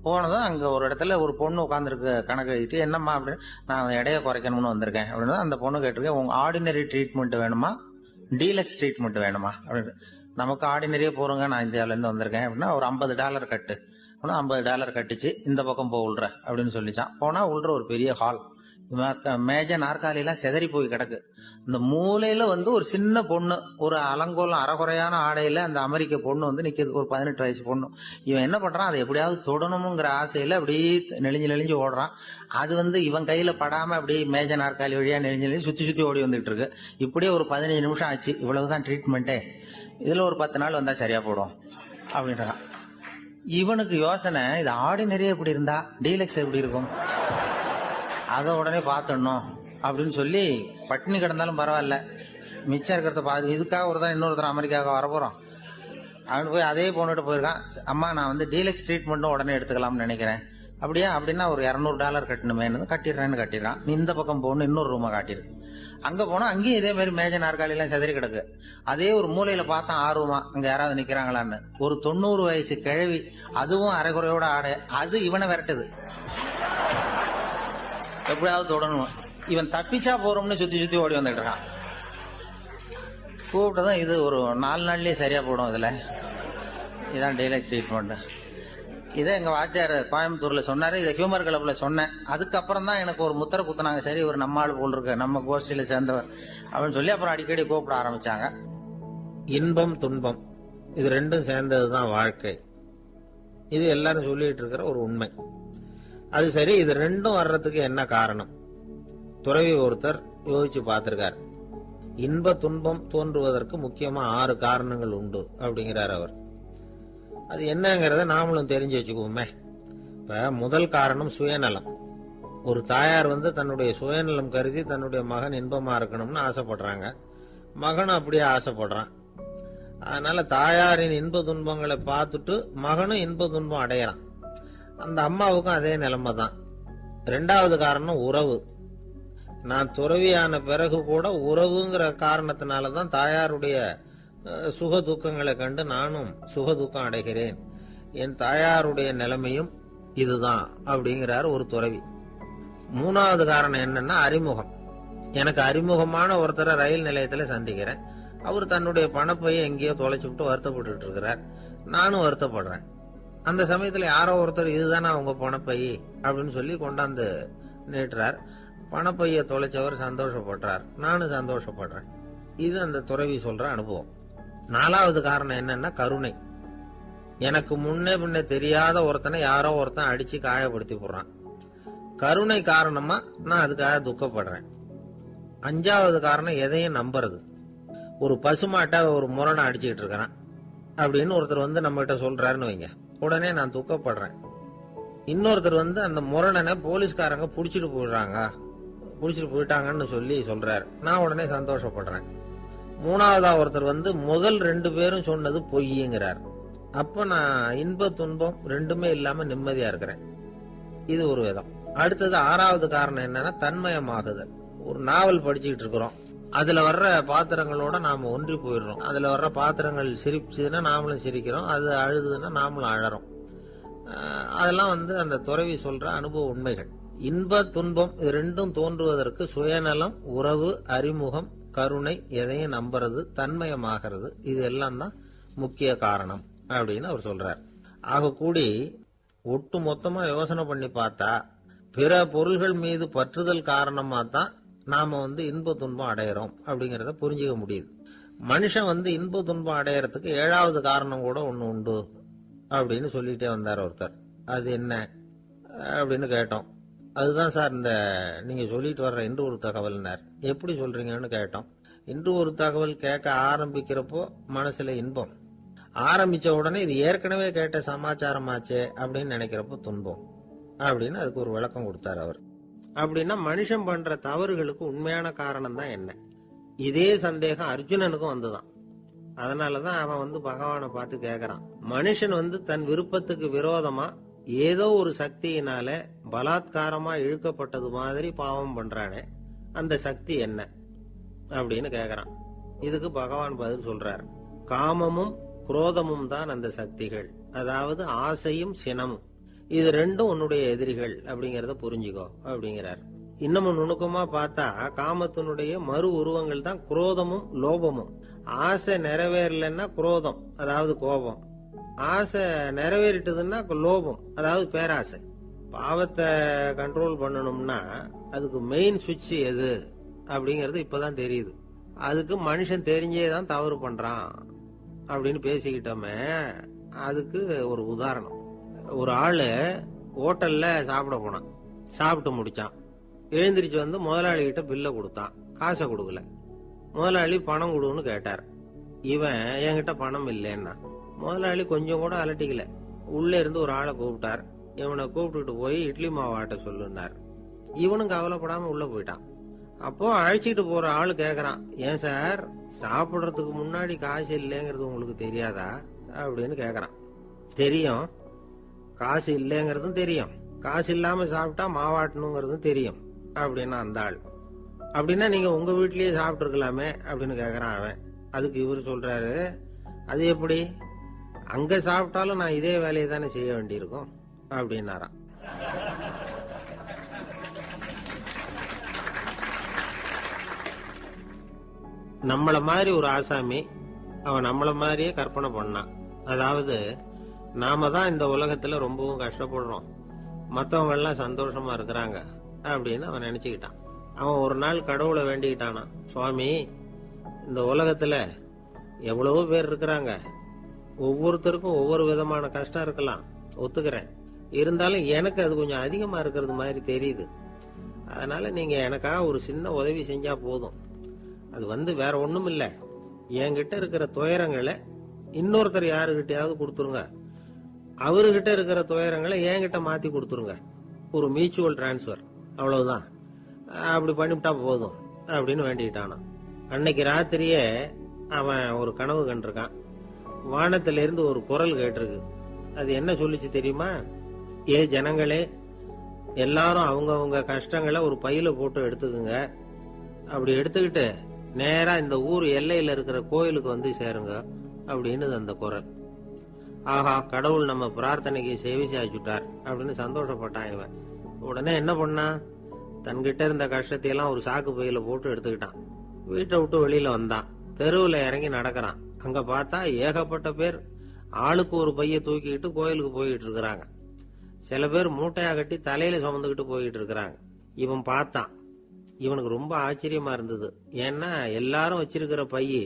போனதும் அங்க ஒரு இடத்துல ஒரு பொண்ணு உட்காந்துருக்கு, கணக்கு எழுதிட்டு, என்னம்மா அப்படின்னு, நான் எடையை குறைக்கணும்னு வந்திருக்கேன் அப்படின்னு அந்த பொண்ணு கேட்டிருக்கேன். உங்க ஆர்டினரி ட்ரீட்மெண்ட் வேணுமா, டீலக்ஸ் ட்ரீட்மெண்ட் வேணுமா அப்படின்னு. நமக்கு ஆர்டினரியே போறோங்க, நான் இந்தியாவில இருந்து வந்திருக்கேன் அப்படின்னா, ஒரு $50 கட்டு அப்படின்னா $50 கட்டுச்சு, இந்த பக்கம் உள்ற அப்படின்னு சொல்லிச்சான். போனா உள்ற ஒரு பெரிய ஹால், மேஜ நாற்காலியெல்லாம் செதறி போய் கிடக்கு. இந்த மூலையில ஒரு சின்ன பொண்ணு, ஒரு அலங்கோலம் அறகுறையான ஆடையில அந்த அமெரிக்க பொண்ணு நிக்குது, ஒரு 18 வயசு பொண்ணு. இவன் என்ன பண்றான், அதை எப்படியாவது தொடணுங்கிற ஆசையில அப்படியே நெளிஞ்சு ஓடுறான். அது இவன் கையில படாம அப்படியே மேஜ நாற்காலி வழியா நெளிஞ்சு சுத்தி ஓடி வந்துட்டு இருக்கு. இப்படியே ஒரு 15 நிமிஷம் ஆச்சு. இவ்வளவுதான் ட்ரீட்மெண்ட்டே, இதுல ஒரு 10 நாள் வந்தா சரியா போடும் அப்படின்றான். இவனுக்கு யோசனை, இது ஆர்டினரியே இப்படி இருந்தா டீலக்ஸ் எப்படி இருக்கும், அதை உடனே பார்த்துடணும் அப்படின்னு சொல்லி, பட்டினி கிடந்தாலும் பரவாயில்ல, மிச்சம் இருக்கிறத பார்த்து, இதுக்காக ஒருத்தர் இன்னொருத்தர் அமெரிக்காவுக்கு வரப்போறோம் அப்படின்னு போய் அதே பொண்ணுட்டு போயிருக்கான். அம்மா, நான் டீலக்ஸ் ட்ரீட்மெண்ட்டும் உடனே எடுத்துக்கலாம்னு நினைக்கிறேன். அப்படியா, அப்படின்னா ஒரு $200 கட்டணுமேனு, கட்டிடுறான். நீ இந்த பக்கம் போகணும், இன்னொரு ரூமை காட்டிடு. அங்க போனா அங்கேயும் இதே மாதிரி மேஜ நாற்காலி எல்லாம் செதறி கிடக்கு. அதே ஒரு மூலையில பார்த்தா ஆர்வமா அங்க யாராவது நிக்கிறாங்களான்னு, ஒரு 90 வயசு கிழவி, அதுவும் அரைகுறையோட ஆடை, அது இவனை விரட்டுது, எப்படியாவது தொடணும். இவன் தப்பிச்சா போறோம்னு சுத்தி ஓடி வந்துட்டு இருக்கான். கூப்பிட்டதும், இது ஒரு 4 நாள்லயே சரியா போடும், இதுல இதான் டீலக்ஸ் ட்ரீட்மெண்ட். இதை எங்க வாத்தியார் கோயம்புத்தூர்ல சொன்னாரு, இதை ஹியூமர் கிளப்ல சொன்னேன். அதுக்கப்புறம் தான் எனக்கு ஒரு முத்திரை குத்துனாங்க, சரி ஒரு நம்ம ஆள் போல் இருக்கு, நம்ம கோஷ்டியில சேர்ந்தவர் அப்படின்னு சொல்லி அப்புறம் அடிக்கடி கூப்பிட ஆரம்பிச்சாங்க. இன்பம் துன்பம் இது ரெண்டும் சேர்ந்ததுதான் வாழ்க்கை, இது எல்லாரும் சொல்லிட்டு இருக்கிற ஒரு உண்மை. அது சரி, இது ரெண்டும் வர்றதுக்கு என்ன காரணம்? துறவி ஒருத்தர் யோசிச்சு பார்த்திருக்கார். இன்ப துன்பம் தோன்றுவதற்கு முக்கியமா 6 காரணங்கள் உண்டு அப்படிங்கிறார் அவர். அது என்னங்கிறத நாமளும் தெரிஞ்சு வச்சுக்குவோமே. இப்ப முதல் காரணம் சுயநலம். ஒரு தாயார் தன்னுடைய சுயநலம் கருதி தன்னுடைய மகன் இன்பமா இருக்கணும்னு ஆசைப்படுறாங்க. மகனும் அப்படியே ஆசைப்படுறான். அதனால தாயாரின் இன்ப துன்பங்களை பார்த்துட்டு மகனும் இன்ப துன்பம் அடையறான். அந்த அம்மாவுக்கும் அதே நிலைமை தான். 2வது காரணம் உறவு. நான் துறவியான பிறகு கூட உறவுங்கிற காரணத்தினாலதான் தாயாருடைய சுக துக்கங்களை கண்டு நானும் சுக துக்கம் அடைகிறேன். என் தாயாருடைய நிலைமையும் இதுதான் அப்படிங்கிறார் ஒரு துறவி. 3வது காரணம் என்னன்னா அறிமுகம். எனக்கு அறிமுகமான ஒருத்தரை ரயில் நிலையத்துல சந்திக்கிறேன். அவர் தன்னுடைய பணப்பையை எங்கேயோ தொலைச்சுட்டு வருத்தப்பட்டு இருக்கிறார். நானும் வருத்தப்படுறேன். அந்த சமயத்துல யாரோ ஒருத்தர், இதுதானே அவங்க பணப்பை அப்படின்னு சொல்லி கொண்டாந்து நீட்டுறார். பணப்பைய தொலைச்சவர் சந்தோஷப்படுறார், நானும் சந்தோஷப்படுறேன். இது அந்த துறவி சொல்ற அனுபவம். 4வது காரணம் என்னன்னா கருணை. எனக்கு முன்னே பின்னே தெரியாத ஒருத்தனை யாரோ ஒருத்தன் அடிச்சு காயப்படுத்தி போடுறான். கருணை காரணமா நான் அதுக்காக துக்கப்படுறேன். 5வது காரணம் எதையும் நம்புறது. ஒரு பசுமாட்டை ஒரு முரணை அடிச்சுக்கிட்டு இருக்கிறான் அப்படின்னு ஒருத்தர் நம்ம கிட்ட சொல்றாருன்னு வைங்க, உடனே நான் துக்கப்படுறேன். இன்னொருத்தர் அந்த முரணனை போலீஸ்காரங்க புடிச்சிட்டு போயிட்டாங்கன்னு சொல்லி சொல்றாரு, நான் உடனே சந்தோஷப்படுறேன். 3வதா ஒருத்தர் முதல் 2 பேரும் சொன்னது பொய்யுங்கிறார். அப்ப நான் இன்ப துன்பம் ரெண்டுமே இல்லாம நிம்மதியா இருக்கிறேன். இது ஒரு விதம். அடுத்தது 6வது காரணம் என்னன்னா தன்மயமாகுதல். ஒரு நாவல் படிச்சுக்கிட்டு இருக்கிறோம், அதுல வர்ற பாத்திரங்களோட நாம ஒன்றி போயிடுறோம். அதுல வர்ற பாத்திரங்கள் சிரிச்சுதுன்னா நாமளும் சிரிக்கிறோம், அது அழுதுன்னா நாமளும் அழறோம். அதெல்லாம் அந்த துறவி சொல்ற அனுபவ உண்மைகள். இன்ப துன்பம் இது ரெண்டும் தோன்றுவதற்கு சுயநலம், உறவு, அறிமுகம், கருணை, எதையும் நம்புறது, தன்மயமாகிறது, இது எல்லாம் தான் முக்கிய காரணம் அப்படின்னு அவர் சொல்றார். ஆக கூடி ஒட்டு மொத்தமா யோசனை பண்ணி பார்த்தா பிற பொருள்கள் மீது பற்றுதல் காரணமா தான் நாம இன்ப துன்பம் அடையிறோம் அப்படிங்கறத புரிஞ்சுக்க முடியுது. மனுஷன் இன்ப துன்பம் அடையறதுக்கு 7வது காரணம் கூட ஒண்ணு உண்டு அப்படின்னு சொல்லிட்டே வந்தார் ஒருத்தர். அது என்ன அப்படின்னு கேட்டோம். அதுதான் சார் இந்த நீங்க சொல்லிட்டு வர்ற இன்று ஒரு தகவல்னார். எப்படி சொல்றீங்கன்னு கேட்டோம். இன்று ஒரு தகவல் கேட்க ஆரம்பிக்கிறப்போ மனசுல இன்பம், ஆரம்பிச்ச உடனே இது ஏற்கனவே கேட்ட சமாச்சாரமாச்சே அப்படின்னு நினைக்கிறப்போ துன்பம் அப்படின்னு அதுக்கு ஒரு விளக்கம் கொடுத்தாரு அவர். அப்படின்னா மனுஷன் பண்ற தவறுகளுக்கு உண்மையான காரணம் தான் என்ன? இதே சந்தேகம் அர்ஜுனனுக்கும் வந்துதான். அதனாலதான் அவன் பகவானை பார்த்து கேக்குறான். மனுஷன் தன் விருப்பத்துக்கு விரோதமா ஏதோ ஒரு சக்தியினால பலாத்காரமா இழுக்கப்பட்டது மாதிரி பாவம் பண்றானே, அந்த சக்தி என்ன அப்படின்னு கேக்குறான். இதுக்கு பகவான் பதில் சொல்றார். காமமும் குரோதமும் தான் அந்த சக்திகள், அதாவது ஆசையும் சினமும். இது ரெண்டும் உன்னுடைய எதிரிகள் அப்படிங்கறத புரிஞ்சுக்கோ அப்படிங்கிறார். இன்னமும் நுணுக்கமா பார்த்தா காமத்தினுடைய மறு உருவங்கள் தான் குரோதமும் லோபமும். ஆசை நிறைவேறலன்னா குரோதம், அதாவது கோபம். ஆசை நிறைவேறிட்டதுன்னா லோபம், அதாவது பேராசை. பாவத்தை கண்ட்ரோல் பண்ணணும்னா அதுக்கு மெயின் சுவிட்ச் எது அப்படிங்கறது இப்பதான் தெரியுது. அதுக்கு மனுஷன் தெரிஞ்சேதான் தவறு பண்றான் அப்படின்னு பேசிக்கிட்டோமே. அதுக்கு ஒரு உதாரணம். ஒரு ஆளு ஹோட்டல்ல சாப்பிட போனான். சாப்பிட்டு முடிச்சான். எழுந்திரிச்சு முதலாளி கிட்ட பில்ல கொடுத்தான். காசை கொடுக்கல. முதலாளி பணம் கொடுன்னு கேட்டார். இவன் என்கிட்ட பணம் இல்லைன்னா. முதலாளி கொஞ்சம் கூட அலட்டிக்கல. உள்ள இருந்து ஒரு ஆளை கூப்பிட்டார். இவனை கூப்பிட்டுட்டு போய் இட்லி மாவு ஆட்ட சொல்லுனார். இவனும் கவலைப்படாம உள்ள போயிட்டான். அப்போ அழைச்சிட்டு போற ஆளு கேக்குறான், ஏன் சார் சாப்பிடுறதுக்கு முன்னாடி காசு இல்லைங்கிறது உங்களுக்கு தெரியாதா அப்படின்னு கேக்குறான். தெரியும், காசு இல்லைங்கிறதும் தெரியும், காசு இல்லாம சாப்பிட்டா மாவாட்டணுங்கிறதும் தெரியும் அப்படின்னா அந்த ஆள். அப்படின்னா நீங்க உங்க வீட்லயே சாப்பிட்டு இருக்கலாமே அப்படின்னு கேக்குறான் அவன். அதுக்கு இவரு சொல்றாரு, அது எப்படி, அங்க சாப்பிட்டாலும் நான் இதே வேலையை தானே செய்ய வேண்டியிருக்கும் அப்படின்னாராம். நம்மள மாதிரி ஒரு ஆசாமி அவன் நம்மள மாதிரியே கற்பனை பண்ணான். அதாவது நாம தான் இந்த உலகத்துல ரொம்பவும் கஷ்டப்படுறோம், மத்தவங்க எல்லாம் சந்தோஷமா இருக்கிறாங்க அப்படின்னு அவன் நினைச்சுக்கிட்டான். அவன் ஒரு நாள் கடவுளை வேண்டிக்கிட்டானா, சுவாமி இந்த உலகத்துல எவ்வளவோ பேர் இருக்கிறாங்க, ஒவ்வொருத்தருக்கும் ஒவ்வொரு விதமான கஷ்டம் இருக்கலாம், ஒத்துக்கிறேன். இருந்தாலும் எனக்கு அது கொஞ்சம் அதிகமா இருக்கிறது மாதிரி தெரியுது. அதனால நீங்க எனக்காக ஒரு சின்ன உதவி செஞ்சா போதும். அது வேற ஒண்ணும் இல்ல, என்கிட்ட இருக்கிற துயரங்களை இன்னொருத்தர் யாருகிட்டயாவது கொடுத்துருங்க, அவர்கிட்ட இருக்கிற துயரங்களை என்கிட்ட மாத்தி கொடுத்துருங்க. ஒரு மியூச்சுவல் டிரான்ஸ்பர், அவ்வளவுதான். அப்படி பண்ணிவிட்டா போதும் அப்படின்னு வேண்டிக்கிட்டானா. அன்னைக்கு ராத்திரியே அவன் ஒரு கனவு கண்டிருக்கான். வானத்தில இருந்து ஒரு குரல் கேட்டிருக்கு. அது என்ன சொல்லிச்சு தெரியுமா? ஏ ஜனங்களே, எல்லாரும் அவங்க கஷ்டங்களை ஒரு பையில போட்டு எடுத்துக்குங்க. அப்படி எடுத்துக்கிட்டு நேரா இந்த ஊர் எல்லையில இருக்கிற கோயிலுக்கு சேருங்க அப்படின்னு அந்த குரல். ஆஹா, கடவுள் நம்ம பிரார்த்தனைக்கு செவி சாய்ச்சுட்டார் அப்படின்னு சந்தோஷப்பட்டான் இவன். உடனே என்ன பண்ணா, தன்கிட்ட இருந்த கஷ்டத்தையெல்லாம் ஒரு சாக்கு பையில போட்டு எடுத்துக்கிட்டான். வீட்டை விட்டு வெளியில வந்தான். தெருவுல இறங்கி நடக்கிறான். அங்க பார்த்தா ஏகப்பட்ட பேர் ஆளுக்கு ஒரு பைய தூக்கிட்டு கோயிலுக்கு போயிட்டு இருக்கிறாங்க. சில பேர் மூட்டையா கட்டி தலையில சுமந்துக்கிட்டு போயிட்டு இருக்கிறாங்க. இவன் பார்த்தான். இவனுக்கு ரொம்ப ஆச்சரியமா இருந்தது. ஏன்னா எல்லாரும் வச்சிருக்கிற பைய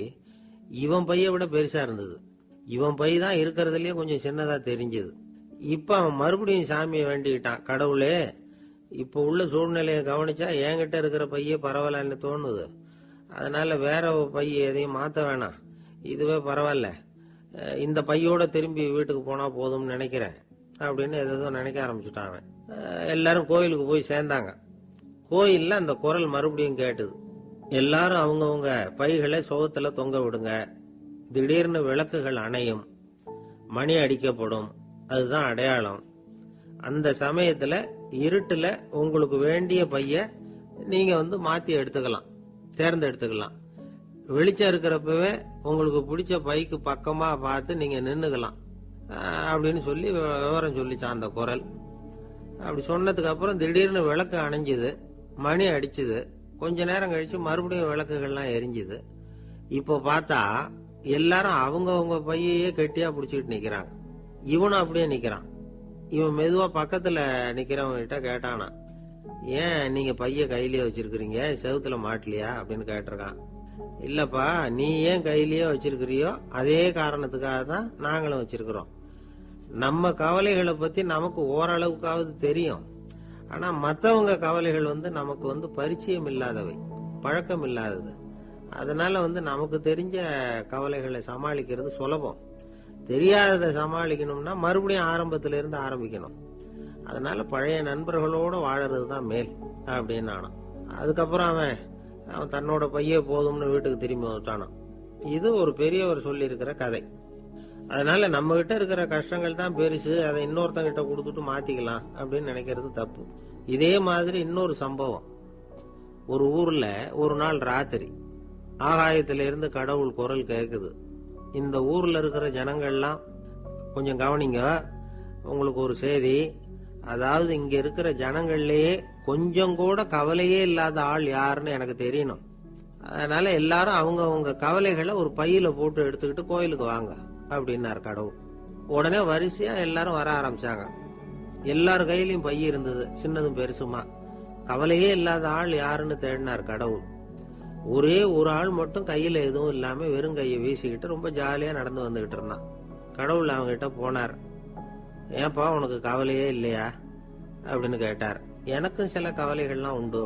இவன் பைய விட பெருசா இருந்தது. இவன் பை தான் இருக்கிறதுலயே கொஞ்சம் சின்னதா தெரிஞ்சது. இப்ப அவன் மறுபடியும் சாமியை வேண்டிக்கிட்டான், கடவுளே இப்ப உள்ள சூழ்நிலையை கவனிச்சா என்கிட்ட இருக்கிற பைய பரவாயில்லன்னு தோணுது. அதனால வேற பைய எதையும் மாத்த வேணாம், இதுவே பரவாயில்ல, இந்த பையோட திரும்பி வீட்டுக்கு போனா போதும்னு நினைக்கிறேன் அப்படின்னு ஏதோ நினைக்க ஆரம்பிச்சுட்டான் அவன். எல்லாரும் கோயிலுக்கு போய் சேர்ந்தாங்க. கோயில்ல அந்த குரல் மறுபடியும் கேட்டுது. எல்லாரும் அவங்கவுங்க பைகளை சோகத்துல தொங்க விடுங்க, திடீர்னு விளக்குகள் அணையும், மணி அடிக்கப்படும், அதுதான் அடையாளம். அந்த சமயத்துல இருட்டுல உங்களுக்கு வேண்டிய பைய நீங்க மாத்தி எடுத்துக்கலாம், தேர்ந்தெடுத்துக்கலாம். வெளிச்சம் இருக்கிறப்பவே உங்களுக்கு பிடிச்ச பைக்கு பக்கமா பார்த்து நீங்க நின்னுக்கலாம் அப்படின்னு சொல்லி விவரம் சொல்லிச்சான் அந்த குரல். அப்படி சொன்னதுக்கு அப்புறம் திடீர்னு விளக்கு அணைஞ்சுது, மணி அடிச்சுது. கொஞ்ச நேரம் கழிச்சு மறுபடியும் விளக்குகள்லாம் எரிஞ்சுது. இப்போ பார்த்தா எல்லாரும் அவங்கவுங்க பையையே கெட்டியா புடிச்சுக்கிட்டு நிக்கிறாங்க. இவனும் அப்படியே நிக்கிறான். இவன் மெதுவா பக்கத்துல நிக்கிறவங்க கிட்ட கேட்டானா, ஏன் நீங்க பைய கையிலேயே வச்சிருக்கிறீங்க, செவுத்துல மாட்டலையா அப்படின்னு கேட்டிருக்கான். இல்லப்பா, நீ ஏன் கையிலேயே வச்சிருக்கிறியோ அதே காரணத்துக்காக தான் நாங்களும் வச்சிருக்கிறோம். நம்ம கவலைகளை பத்தி நமக்கு ஓரளவுக்காவது தெரியும், ஆனா மத்தவங்க கவலைகள் நமக்கு பரிச்சயம் இல்லாதவை, பழக்கம் இல்லாதது. அதனால நமக்கு தெரிஞ்ச கவலைகளை சமாளிக்கிறது சுலபம். தெரியாததை சமாளிக்கணும்னா மறுபடியும் ஆரம்பத்தில இருந்து ஆரம்பிக்கணும். அதனால பழைய நண்பர்களோட வாழறது தான் மேல் அப்படின்னு ஆனான். அதுக்கப்புறம் அவன் தன்னோட பைய போதும்னு வீட்டுக்கு திரும்பி வந்துட்டானான். இது ஒரு பெரியவர் சொல்லி இருக்கிற கதை. அதனால நம்ம கிட்ட இருக்கிற கஷ்டங்கள் தான் பெருசு, அதை இன்னொருத்தங்கிட்ட கொடுத்துட்டு மாத்திக்கலாம் அப்படின்னு நினைக்கிறது தப்பு. இதே மாதிரி இன்னொரு சம்பவம். ஒரு ஊர்ல ஒரு நாள் ராத்திரி ஆகாயத்தில இருந்து கடவுள் குரல் கேக்குது. இந்த ஊர்ல இருக்கிற ஜனங்கள்லாம் கொஞ்சம் கவனிங்க, உங்களுக்கு ஒரு செய்தி. அதாவது இங்க இருக்கிற ஜனங்கள்லயே கொஞ்சம் கூட கவலையே இல்லாத ஆள் யாருன்னு எனக்கு தெரியணும். அதனால எல்லாரும் அவங்க கவலைகளை ஒரு பையில போட்டு எடுத்துக்கிட்டு கோயிலுக்கு வாங்க அப்படின்னாரு கடவுள். உடனே வரிசையா எல்லாரும் வர ஆரம்பிச்சாங்க. எல்லார் கையிலயும் பை இருந்தது, சின்னதும் பெருசுமா. கவலையே இல்லாத ஆள் யாருன்னு தேடினார் கடவுள். ஒரே ஒரு ஆள் மட்டும் கையில எதுவும் இல்லாம வெறும் கையை வீசிக்கிட்டு ரொம்ப ஜாலியா நடந்து வந்துகிட்டு இருந்தான். கடவுள் அவங்க கிட்ட போனார். ஏன்பா உனக்கு கவலையே இல்லையா அப்படின்னு கேட்டார். எனக்கும் சில கவலைகள்லாம் உண்டு.